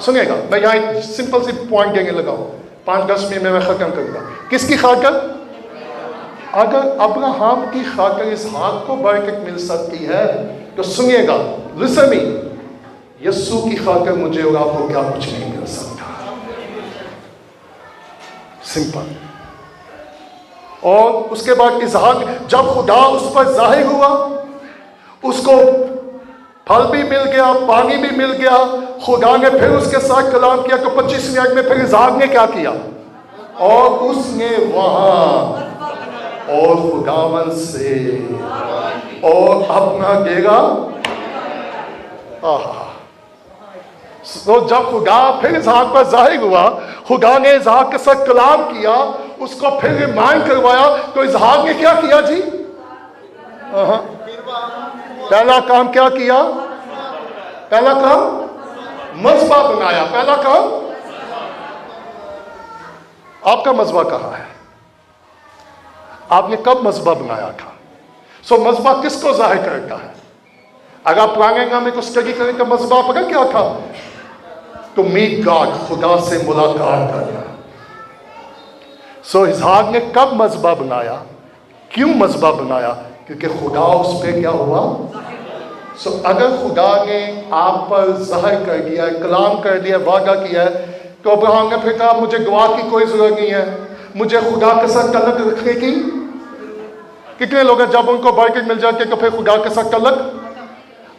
سنیے گا, میں یہاں ایک سمپل سی پوائنٹ دینے لگا ہوں, 5-10 منٹ میں ختم کروں گا. کس کی خاطر؟ اگر ابراہم کی خاطر اسحاق کو برکت مل سکتی ہے تو سنیے گا, listen me, یسوع کی خاطر مجھے اور آپ کو کیا کچھ نہیں مل سکتا. سمپل. اور اس کے بعد اسحاق جب خدا اس پر ظاہر ہوا, اس کو پھل بھی مل گیا, پانی بھی مل گیا. خدا نے پھر اس کے ساتھ کلام کیا. تو 25ویں آیت میں پھر اسحاق نے کیا کیا؟ اور اس نے وہاں اور خداوند سے اور اپنا ڈیرا. تو جب خدا پھر اسحاق پر ظاہر ہوا, خدا نے اسحاق کے ساتھ کلام کیا, اس کو پھر ریمائنڈ کروایا. تو اسحاق نے کیا کیا جی؟ پہلا کام کیا کیا؟ پہلا کام مذبح بنایا. پہلا کام. آپ کا مذبح کہاں ہے؟ آپ نے کب مذبح بنایا تھا؟ سو مذبح کس کو ظاہر کرتا ہے؟ اگر آپ پرانے نام میں کو اسٹڈی کریں تو مذبح پکڑ کیا تھا؟ تو میٹ گاڈ, خدا سے ملاقات کرنا. سو اسحاق نے کب مذبح بنایا؟ کیوں مذبح بنایا؟ کیونکہ خدا اس پہ کیا ہوا. سو اگر خدا نے آپ پر ظاہر کر دیا ہے, کلام کر دیا, وعدہ کیا ہے, تو ابراہم نے پھر کہا مجھے گواہ کی کوئی ضرورت نہیں ہے, مجھے خدا کے ساتھ تعلق رکھنے کی कितने लोग हैं जब उनको बरकत मिल जाती है तो फिर खुदा के साथ तल्लक।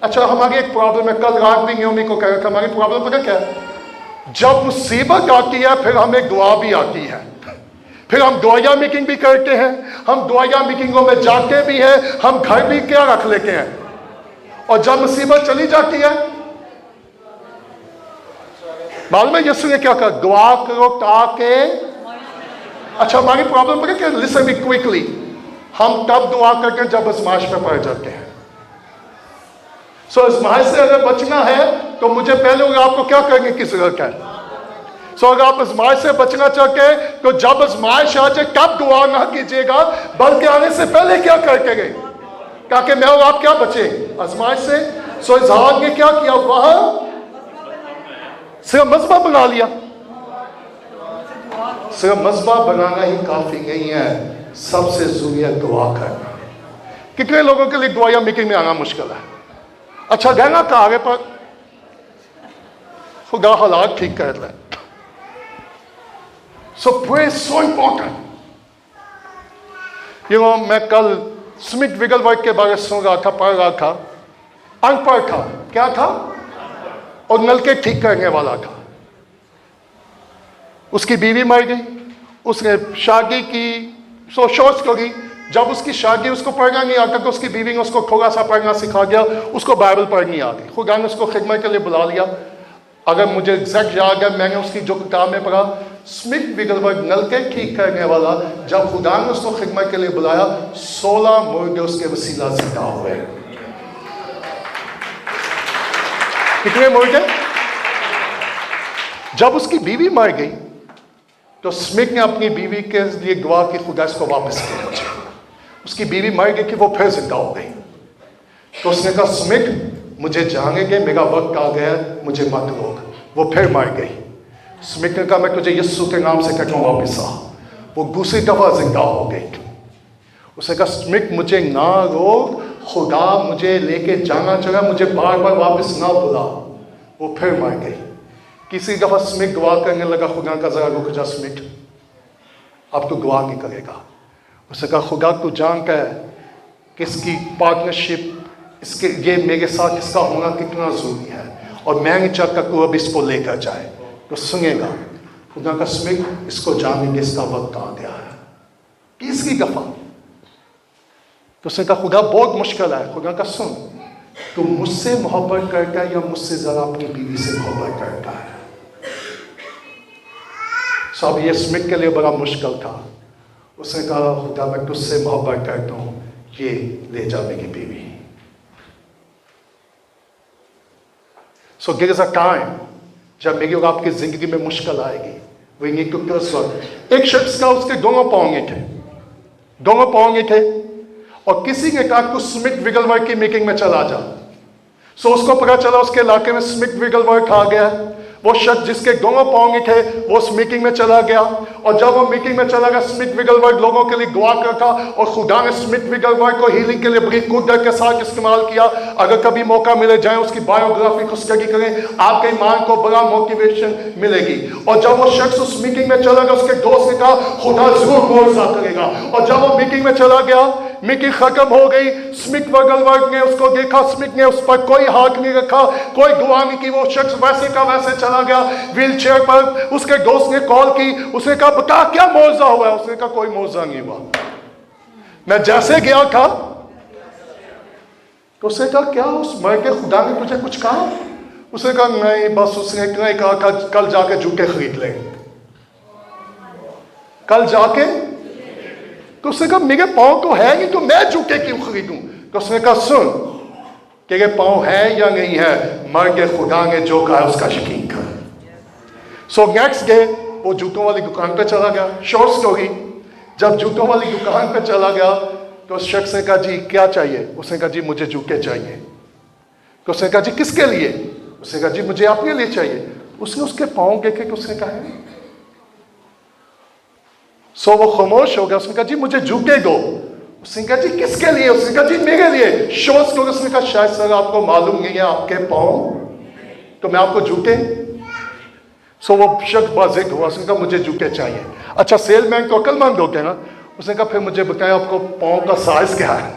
अच्छा, हमारी एक प्रॉब्लम है, कल रात भी न्योमी को कह रहा था, हमारी प्रॉब्लम पता क्या है? जब मुसीबत आती है फिर हमें दुआ भी आती है, फिर हम दुआया मीटिंग भी करते हैं, हम दुआया मीटिंगों में जाते भी हैं, हम घर भी क्या रख लेते हैं, और जब मुसीबत चली जाती है, मालूम है यीशु ने क्या कहा? दुआ करो ताकि। अच्छा, हमारी प्रॉब्लम पता क्या? लिसन मी क्विकली, हम तब दुआ करते हैं जब आजमाइश में पड़ जाते हैं। सो आजमाइश से अगर बचना है तो मुझे पहले आपको क्या करने की जरूरत है? सो अगर आप आजमाइश से बचना चाहते हैं तो जब आजमाइश आ जाए तब दुआ ना कीजिएगा, बल्कि आने से पहले क्या करके गए, ताकि मैं और आप क्या बचे आजमाइश से। सो इजहार ने क्या किया? वह सिर्फ मजबा बना लिया। सिर्फ मजबा बनाना ही काफी नहीं है, सबसे जरूरी है दुआ करना। कितने लोगों के लिए दुआया मीटिंग में आना मुश्किल है? अच्छा, गहना कारे पर खुदा हालात ठीक कर रहा है। सो प्रे सो इंपॉर्टेंट। मैं कल स्मिथ विगलवर्थ के बारे में सुन रहा था, पढ़ रहा था। अनपढ़ था, क्या था? और नलके ठीक करने वाला था। उसकी बीवी मर गई, उसने शादी की, सोच करी। जब उसकी शादी, उसको पढ़ना नहीं आता तो उसकी बीवी ने उसको थोड़ा सा पढ़ना सिखा दिया, उसको बाइबल पढ़नी आ गई। खुदा ने उसको खिदमत के लिए बुला लिया। अगर मुझे एग्जैक्ट याद है, मैंने उसकी जो किताब में पढ़ा, स्मिथ विगलवर्थ नलके ठीक करने वाला, जब खुदा ने उसको खिदमत के लिए बुलाया, 16 मुर्गे उसके वसीला जिंदा हुए। कितने मुर्गे? जब उसकी बीवी मर गई तो स्मिथ ने अपनी बीवी के लिए दुआ की, खुदा इसको वापस किया मुझे। उसकी बीवी मर गई कि वो फिर जिंदा हो गई। तो उसने कहा, स्मिथ मुझे जाने के, मेरा वक्त आ गया, मुझे मत रोक। वो फिर मर गई। स्मिथ ने कहा, मैं तुझे यीशु के नाम से कहता हूं वापस आ। वो दूसरी दफा जिंदा हो गई। उसने कहा, स्मिथ मुझे ना रोक, खुदा मुझे लेके जाना चाहा, मुझे बार बार वापस ना बुला। वो फिर मर गई। किसी दफा स्मिथ दुआ करने लगा, खुदा का जरा रुक जा स्मिथ, अब तू दुआ नहीं करेगा। उसने कहा, खुदा तू जानता है किसकी पार्टनरशिप, इसके ये मेरे साथ इसका होना कितना जरूरी है, और मैं नहीं चाहता तू अब इसको लेकर जाए। तो सुनेगा खुदा का, स्मिथ इसको जानेंगे, इसका वक्त आ गया है। तीसरी दफा तो उसने कहा, खुदा बहुत मुश्किल है। खुदा का, सुन, तू मुझसे मोहब्बत करता है या मुझसे जरा अपनी बीवी से मोहब्बत करता है? सब ये स्मिथ के लिए बड़ा मुश्किल था। उसने कहा, खुदा मैं तुझसे मोहब्बत करता हूं, ये ले जा मेरी बीवी। So there is a time जब मेरी और आपकी जिंदगी में मुश्किल आएगी। We need to trust. एक शख्स का उसके दोनों पाँव थे, दोनों पाँव थे, और किसी ने कहा तू स्मिथ विगलवर्थ की मीटिंग में चला जा। सो उसको पता चला उसके इलाके में स्मिथ विगलवर्थ आ गया। वो शख्स जिसके दोनों पाँव थे वो उस मीटिंग में चला गया, और जब वो मीटिंग में चला गया, स्मिथ विगलवर्थ लोगों के लिए दुआ करता, और खुदा ने स्मिथ विगलवर्थ को हीलिंग के लिए बड़ी कुदरत के साथ इस्तेमाल किया। अगर कभी मौका मिले, जाए उसकी बायोग्राफी को स्टडी करें, आपके ईमान को बड़ा मोटिवेशन मिलेगी। और जब वो शख्स उस मीटिंग में चला गया, उसके दोस्त ने कहा, खुदा जरूर मुआवजा करेगा। और जब वो मीटिंग में चला गया, मीटिंग खत्म हो गई, स्मिथ विगलवर्थ ने उसको देखा, स्मिथ ने उस पर कोई हाथ नहीं रखा, कोई दुआ नहीं की। वो शख्स वैसे का वैसे चला गया व्हील चेयर पर। उसके दोस्त ने कॉल की, उसने कहा, बता क्या मौजा हुआ है? उसने कहा, कोई मौजा नहीं हुआ, मैं जैसे गया था। तो उसने कहा, क्या उस मर के खुदा ने तुझे कुछ कहा? उसने कहा, नहीं, बस उसने इतना ही कहा कल जाके जूते खरीद लेंगे, कल जाके। तो उसने कहा, मेरे पाँव तो है नहीं, तो मैं जूते क्यों खरीदूं? तो उसने कहा, सुन, तेरे पाँव है या नहीं है, मर के खुदा ने जो कहा उसका यकीन कर। सो नेक्स्ट डे वो जूतों वाली दुकान पे चला गया। शॉर्ट स्टोरी, जब जूतों वाली दुकान पे चला गया तो उस शख्स ने कहा, जी क्या चाहिए? उसने कहा, जी मुझे जूते चाहिए। तो उसने कहा, जी किसके लिए? उसने कहा, जी मुझे अपने लिए चाहिए। उसने उसके पाँव देखे तो उसने कहा, सो वो खामोश हो गया। उसने कहा, जी मुझे जूते दो। उसने कहा, जी किसके लिए? उसने कहा, जी मेरे लिए। शोज को उसने कहा, शायद सर आपको मालूम नहीं है आपके पाँव, तो मैं आपको जूते। सो वो शख्स बाजिद हुआ, उसने कहा, मुझे जूते चाहिए। अच्छा, सेलमैन तो अक्लमंद होते हैं ना, उसने कहा फिर मुझे बताया आपको पाँव का साइज क्या है?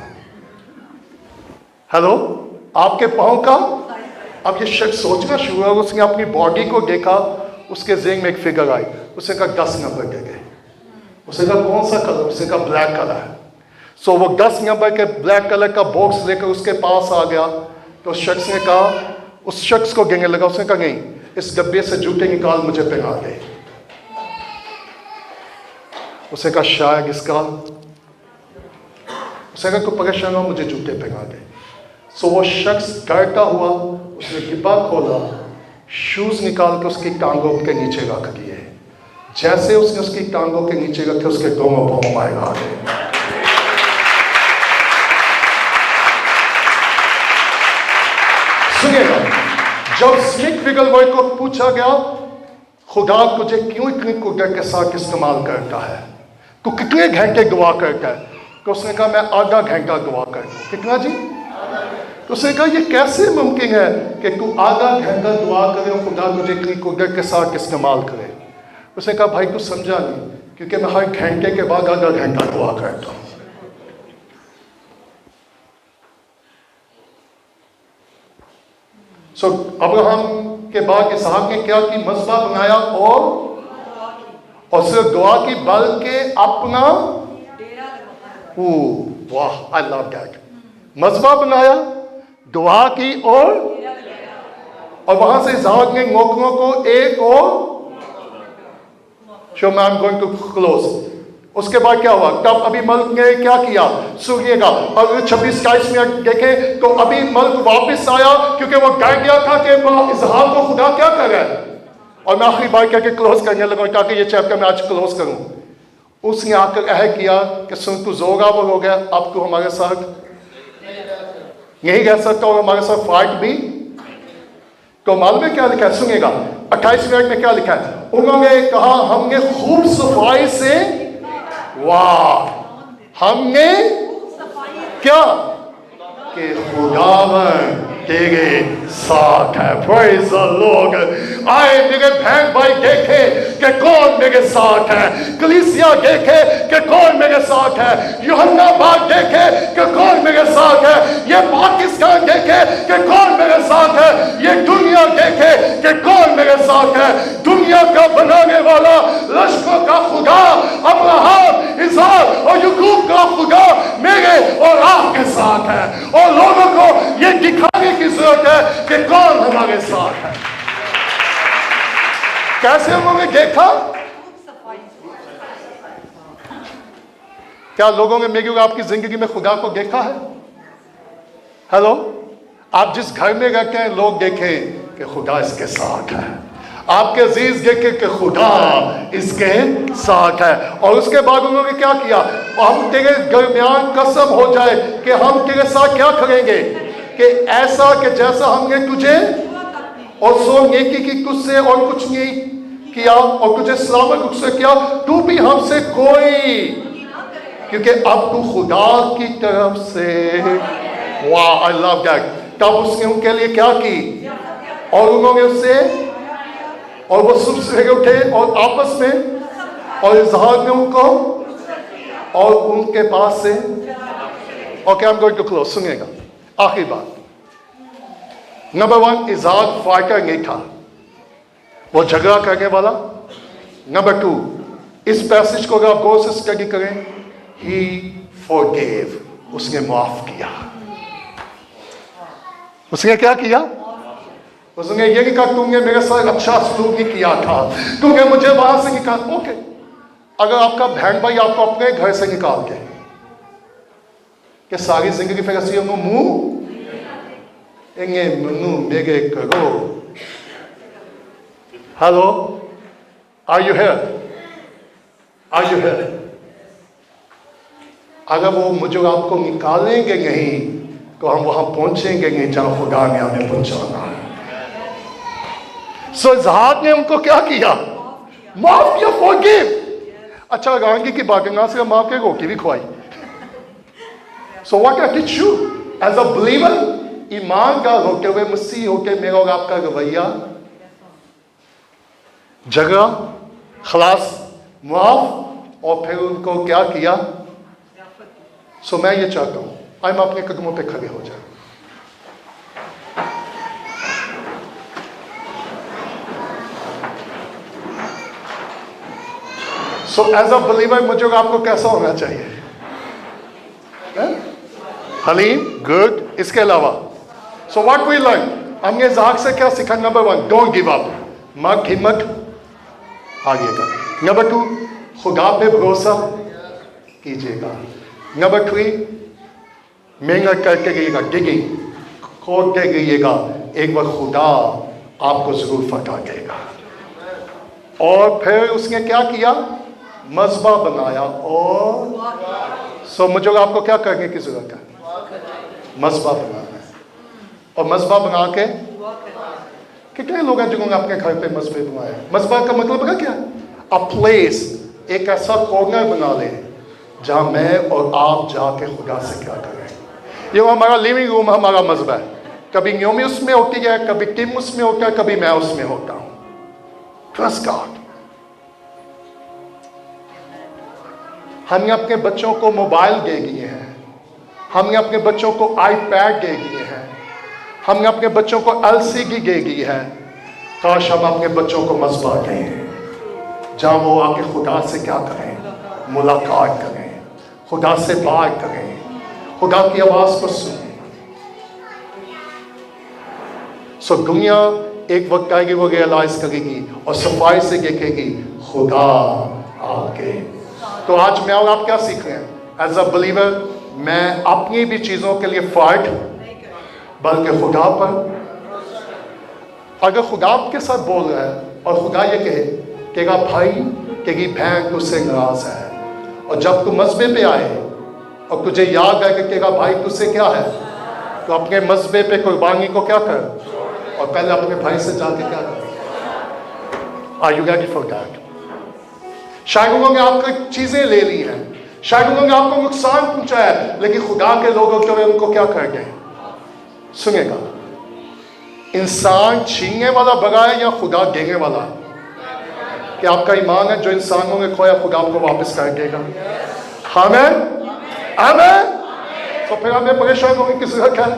हेलो, आपके पाँव का? अब ये शख्स सोचना शुरू हुआ, उसने अपनी बॉडी को देखा, उसके ज़हन में एक फिगर आई, उसने कहा 10 नंबर दे गए। उसने कहा कौन सा कलर? उसने कहा ब्लैक कलर है। सो वो 10 नंबर के ब्लैक कलर का बॉक्स लेकर उसके पास आ गया, तो उस शख्स ने कहा, उस शख्स को गिनने लगा, उसने कहा नहीं, इस डब्बे से जूते निकाल मुझे पहना दे। उसने कहा शायद इसका, उसने कहा कोई परेशान हो मुझे जूते पहना दे। सो वो शख्स डरता हुआ उसने डिब्बा खोला, शूज निकाल के उसकी टांगों के नीचे रख दिए। जैसे उसने उसकी टांगों के नीचे रखे, उसके दोनों पांव बाहर आ गए। सुनिएगा, जब स्मिथ विगलवर्ड को पूछा गया खुदा तुझे क्यों इतनी कुदरत के साथ इस्तेमाल करता है, तू कितने घंटे दुआ करता है? तो उसने कहा मैं आधा घंटा दुआ करता हूं। कितना जी? तो उसने कहा ये कैसे मुमकिन है कि तू आधा घंटा दुआ करे और खुदा तुझे इतनी कुदरत के साथ इस्तेमाल करे? उसने कहा भाई तू समझा नहीं, क्योंकि मैं हर घंटे के बाद आधा घंटा दुआ करता हूं। सो अब्राहम के बाद इसहाक ने क्या की? मज़बा बनाया और सिर्फ दुआ की बल्कि अपना, वाह, आई लव दैट। मज़बा बनाया, दुआ की और वहां से इसहाक ने नौकरों को एक और I am going to close. उसके बाद क्या हुआ? तब अभी मल्क ने क्या किया? सुनिएगा, और 26-27 में देखें तो अभी मल्क वापस आया, क्योंकि वो डर गया था कि इसहाक को खुदा क्या कर रहा है। और मैं आखिरी बार करके क्लोज करने लगा ताकि ये चैप्टर मैं आज क्लोज करूं। उसने आकर अहद किया कि सुन तू जोरावर हो गया, अब तू हमारे साथ नहीं रह सकता और हमारे साथ फाइट भी। तो मालूम है क्या लिखा है? सुनिएगा, 28 मिनट में क्या लिखा है? उन्होंने कहा हमने खूब सफाई से, वाह, हमने क्या कि खुदावन तेरे साथ है। Praise the Lord. आए मेरे बहन भाई देखे कि कौन मेरे साथ है, कलीसिया देखे कि कौन मेरे साथ है, यूहन्ना बाग देखे कि कौन मेरे साथ है, ये पाकिस्तान देखे कि कौन मेरे साथ है, ये दुनिया देखे कि कौन मेरे साथ है। दुनिया का बनाने वाला, लश्करों का खुदा, अब्राहम, इसहाक और याकूब का खुदा मेरे और आपके साथ है। और लोगों को ये दिखाने की जरूरत है कि कौन हमारे साथ है। कैसे उन्होंने देखा? क्या लोगों ने मेरी और आपकी जिंदगी में खुदा को देखा है? हेलो, आप जिस घर में रहते हैं लोग देखें कि खुदा इसके साथ है, आपके अजीज देखे कि खुदा इसके साथ है। और उसके बाद उन्होंने क्या किया? हम तेरे दरमियान कसम हो जाए कि हम तेरे साथ क्या करेंगे, कि ऐसा कि जैसा हमने तुझे और सो नेकी की तुझसे और कुछ नहीं किया और तुझे सलामत रुख से किया, तू भी हमसे कोई, क्योंकि अब तू खुदा की तरफ से, वाह, आई लव दैट। तब उसने उनके लिए क्या की? और उन्होंने उससे, और वो सुबह सवेरे उठे और आपस में, और इसहाक ने उनको और उनके पास से, okay, I am going to close. सुनिएगा, आखिरी बात। नंबर 1, इसहाक फाइटर नहीं था, वो झगड़ा करने वाला। नंबर 2, इस पैसेज को अगर आप गौर से स्टडी करें, ही फॉरगिव, उसने माफ किया। उसने क्या किया? उसने ये नहीं कहा तुमने मेरे साथ अच्छा सलूक नहीं किया था, तुमने मुझे वहां से निकाल। ओके, अगर आपका बहन भाई आपको अपने घर से निकाल के कि सारी जिंदगी फिर ऐसी मुंह एंगे मनु मेरे करो। Hello, are you here? Are you here? अगर वो मुझे आपको निकालेंगे नहीं तो हम वहां पहुंचेंगे नहीं जहां खुदा ने हमें पहुंचाना है। सो इसहाक ने उनको क्या किया? माफ किया, फॉरगिव। अच्छा, गांगी की बागंगा से माफ के रोटी भी खुआई। So what I teach you as a believer, ईमानदार होते हुए, मसीह होते मेरा और आपका रवैया, झगड़ा, खलास, माफ اور پھر ان کو کیا کیا. سو میں یہ چاہتا ہوں ہم اپنے قدموں پہ کھڑے ہو جائیں. سو ایز اے بلیور مجھے آپ کو کیسا ہونا چاہیے؟ حلیم. گڈ. اس کے علاوہ سو واٹ وی لرن، ہم نے اسحاق سے کیا سیکھا؟ نمبر 1 ڈونٹ گیو اپ، مت ہمت آگے کا. نمبر 2 خدا پہ بھروسہ کیجیے گا. نمبر 3 محنت کرتے رہیے گا، ڈگنگ کھودتے رہیے گا، ایک وقت خدا آپ کو ضرور فتح دے گا. اور پھر اس نے کیا کیا؟ مذبح بنایا. اور سو مجھے آپ کو کیا کرنے کی ضرورت ہے؟ مذبح بنانا ہے. اور مذبح بنا کے کتنے لوگ ہیں جنہوں نے اپنے گھر پہ مذبح بنایا؟ مذبح کا مطلب ہے کیا؟ اے پلیس، ایک ایسا کارنر بنا لے جہاں میں اور آپ جا کے خدا سے کیا کریں. یہ ہمارا لیونگ روم ہمارا مذبح ہے. کبھی نیومی اس میں ہوتی ہے، کبھی ٹیم اس میں ہوتا ہے، کبھی میں اس میں ہوتا ہوں. Trust God. ہم نے اپنے بچوں کو موبائل دے دیے ہیں، ہم نے اپنے بچوں کو آئی پیڈ دے دیے ہیں، ہم نے اپنے بچوں کو LCD دے دی ہے. کاش ہم اپنے بچوں کو مذبح دیں جہاں وہ آ کے خدا سے کیا کریں؟ ملاقات کریں، خدا سے بات کریں، خدا کی آواز کو سنیں. سو دنیا ایک وقت آئے گی وہ ریئلائز کرے گی اور صفائی سے دیکھے گی خدا آپ کے. تو آج میں اور آپ کیا سیکھ رہے ہیں؟ ایز اے بلیور میں اپنی بھی چیزوں کے لیے فائٹ بلکہ خدا پر. اگر خدا آپ کے ساتھ بول رہا ہے اور خدا یہ کہے تیرا بھائی تیری بہن تجھ سے ناراض ہے، اور جب تو مذبح پہ آئے اور تجھے یاد ہے کہ تیرا بھائی تجھ سے کیا ہے، تو اپنے مذبح پہ قربانی کو کیا کر، اور پہلے اپنے بھائی سے جا کے کیا کر. Are you ready for that؟ شاید انہوں نے آپ کو چیزیں لے لی ہیں، شاید انہوں نے آپ کو نقصان پہنچایا ہے، لیکن خدا کے لوگوں جو ان کو کیا کر گئے؟ سنیں گا، انسان چھیننے والا بڑا ہے یا خدا دینے والا؟ کہ آپ کا ایمان ہے جو انسانوں نے کھویا خدا آپ کو واپس کر دے گا. آمین آمین. تو پھر ہمیں پریشان ہونے کی ضرورت ہے؟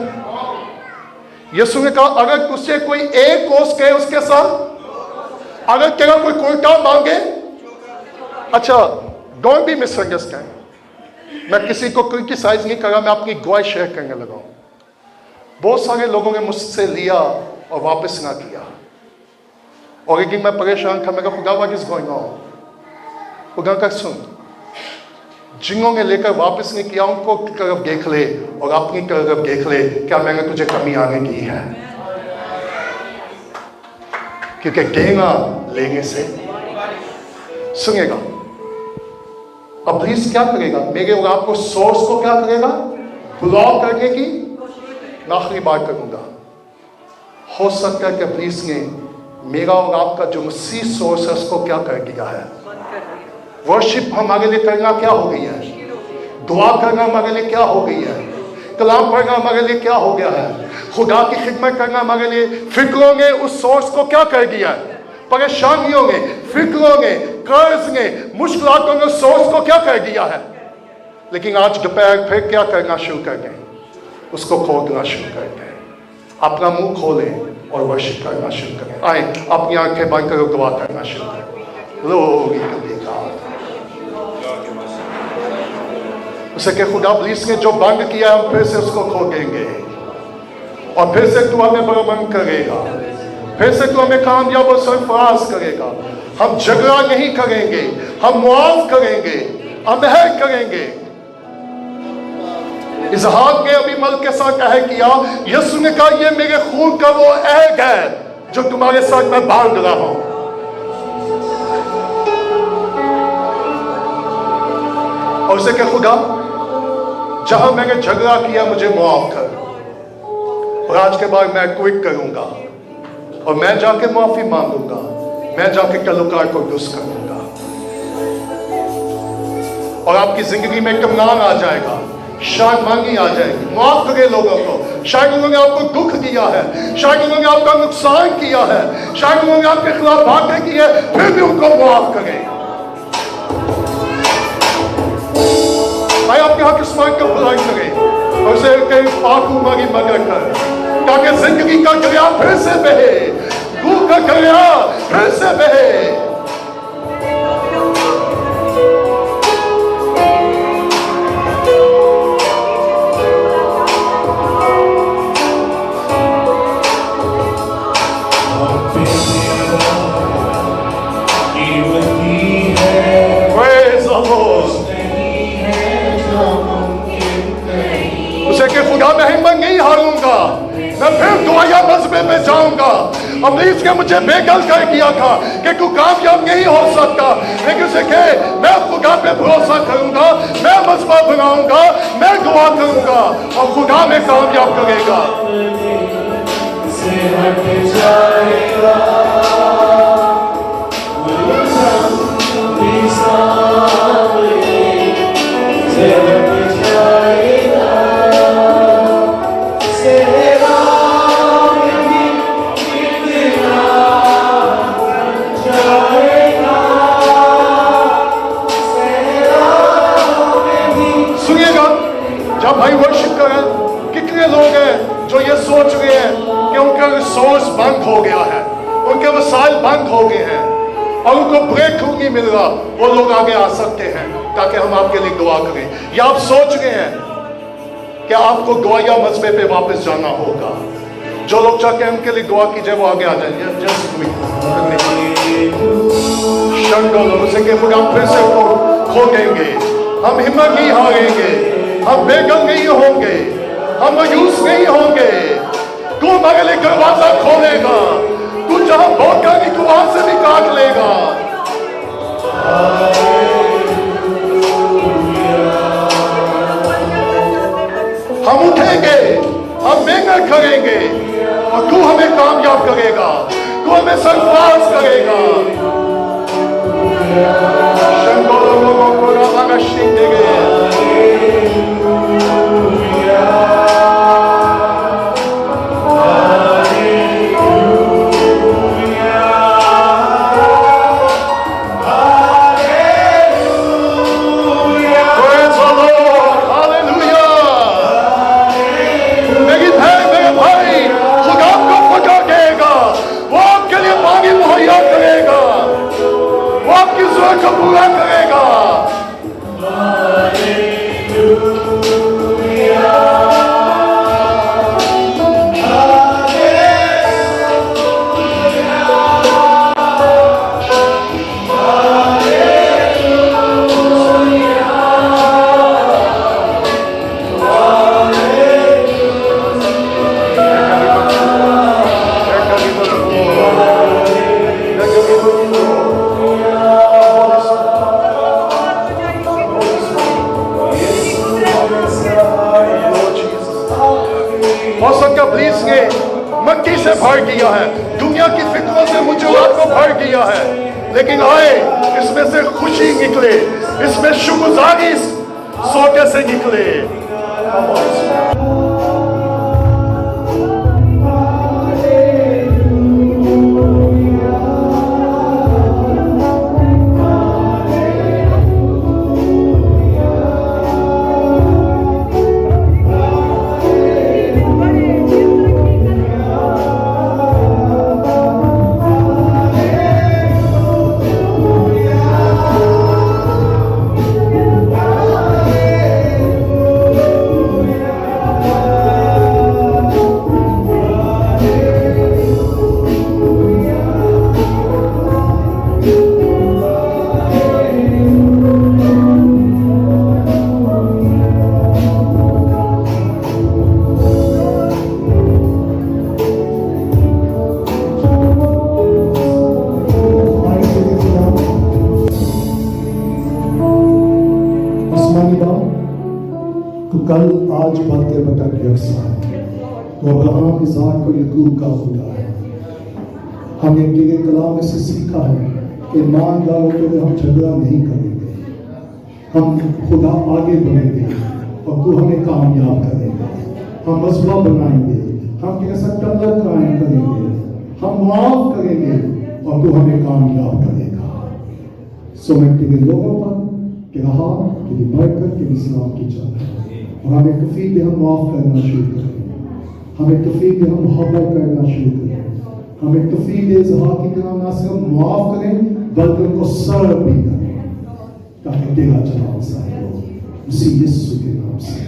یسوع نے کہا اگر تجھ سے کوئی ایک کوس کہے اس کے ساتھ، اگر تیرا کوئی الٹا مانگے. اچھا ڈونٹ بی مس انڈرسٹینڈ، میں کسی کو کرٹیسائز نہیں کر رہا، میں اپنی گواہ شیئر کرنے لگا ہوں. بہت سارے لوگوں نے مجھ سے لیا اور واپس نہ کیا، اور ایک دن میں پریشان تھا. میں کہا خدا واٹ از گوئنگ آن؟ خدا کا سن، جنہوں نے لے کر واپس نہیں کیا ان کو طرف دیکھ لے اور اپنی طرف دیکھ لے، کیا میں نے تجھے کمی آنے کی ہے؟ کیونکہ دینا لینے سے. سنیے گا، ابلیس کیا کرے گا؟ میرے اور آپ کو سورس کو کیا کرے گا؟ بلاک کرنے کی. میں آخری بات کروں گا، ہو سکتا ہے کہ ابلیس نے میرا اور آپ کا جو مسیح سورس ہے اس کو کیا کر دیا ہے؟ ورشپ ہمارے لیے کرنا کیا ہو گئی ہے؟ دعا کرنا ہمارے لیے کیا ہو گئی ہے؟ کلام پڑھنا ہمارے لیے کیا ہو گیا ہے؟ خدا کی خدمت کرنا ہمارے لیے. فکروں نے اس سورس کو کیا کر دیا ہے؟ پریشانیوں نے، فکروں نے، قرض نے، مشکلاتوں نے سورس کو کیا کر دیا ہے. لیکن آج دوپہر پھر کیا کرنا شروع کر دیں؟ اس کو کھودنا شروع کر دیں. اپنا منہ کھولیں اور ورشپ کرنا شروع کریں. آئیں اپنی آنکھیں بند کرو، دعا کرنا شروع کریں. لوگی کبھی کہا اسے کہ خدا ابلیس نے جو بند کیا ہم پھر سے اس کو کھودیں گے، اور پھر سے تو ہمیں برابر کرے گا، پھر سے تو ہمیں کامیاب اور سرفراز کرے گا. ہم جھگڑا نہیں کریں گے، ہم معاف کریں گے، ہم مہر کریں گے. اسحاق نے ابھی مل کے ساتھ عہد کیا. یسوع نے کہا یہ میرے خون کا وہ عہد ہے جو تمہارے ساتھ میں باندھ رہا ہوں. اور اسے کہ خدا جہاں میں نے جھگڑا کیا مجھے معاف کر، اور آج کے بعد میں کوئٹ کروں گا اور میں جا کے معافی مانگوں گا، میں جا کے تعلقات کو درست کروں گا، اور آپ کی زندگی میں اطمینان آ جائے گا، شادمانی آ جائے گی. معاف کرے لوگوں کو. شاید انہوں نے آپ کو دکھ دیا ہے، شاید انہوں نے آپ کا نقصان کیا ہے، شاید انہوں نے آپ کے خلاف باتیں کی ہے، پھر بھی ان کو معاف کریں. पाक आसमान को बुलाई करे और उसे कहीं पाकू मारी मगर कर, ताकि जिंदगी का दरिया फिर से बहे, रूह का दरिया फिर से बहे। खुदा मैं हिम्मत नहीं हारूंगा, मैं फिर दुआया मजबे में जाऊंगा। अमरीज ने मुझे बेगल कर दिया था कि तू कामयाब नहीं हो सकता, लेकिन उसे कहे मैं खुदा पे भरोसा करूंगा, मैं मजबा बनाऊंगा, मैं दुआ करूंगा और खुदा में कामयाब करेगा। भाई वर्शिप करें, कितने लोग हैं जो ये सोच रहे हैं कि उनका रिसोर्स बंद हो गया है, उनके वसाइल बंद हो गए हैं और उनको ब्रेक थ्रू नहीं मिल रहा, वो लोग आगे आ सकते हैं ताकि हम आपके लिए दुआ करें। या आप सोच रहे हैं कि आपको दुआया मजबे पे वापस जाना होगा, जो लोग चाहते हैं उनके लिए दुआ कीजिए, वो आगे आ जाइए। हम फिर से खो देंगे, हम हिम्मत नहीं हारेंगे, हम बेगम नहीं होंगे, हम मायूस नहीं होंगे। तू हमारे लिए दरवाजा खोलेगा, तू जहां भोगा नहीं तू वहां से भी काट लेगा। हम उठेंगे, हम मेहनत करेंगे और तू हमें कामयाब करेगा, तू हमें सरफराज करेगा। पूरा करेगा। मक्की से भर दिया है, दुनिया की फिक्रों से मुझे आपको भर दिया है, लेकिन आए इसमें से खुशी निकले, इसमें शुक्रगुजारी सोते से निकले। कल आज बातें बटक यकसा वो अब्राहम इसहाक को यकूब का खुदा है। हमने तेरे कलाम में से सीखा है कि ईमानदारों के लिए हम झगड़ा नहीं करेंगे, हम खुदा आगे बढ़ेंगे और तू हमें कामयाब करेगा। हम मसला बनाएंगे, हम तेरे साथ तल्लक कायम करेंगे, हम माफ करेंगे और तू हमें कामयाब करेगा। सो मैं तेरे लोगों पर کہ راحت کہ بھی برکت کہ بھی سلام کی چاہتے ہیں. اور ہمیں کفیل دے ہم معاف کرنا شروع کریں. ہمیں کفیل دے ہم محبت کرنا شروع کریں. ہمیں کفیل دے اظہار کی طرح نہ صرف معاف کریں بلکہ ان کو سرو بھی کریں تاکہ تیرا جلال ظاہر ہو. اسی یسوع کے نام سے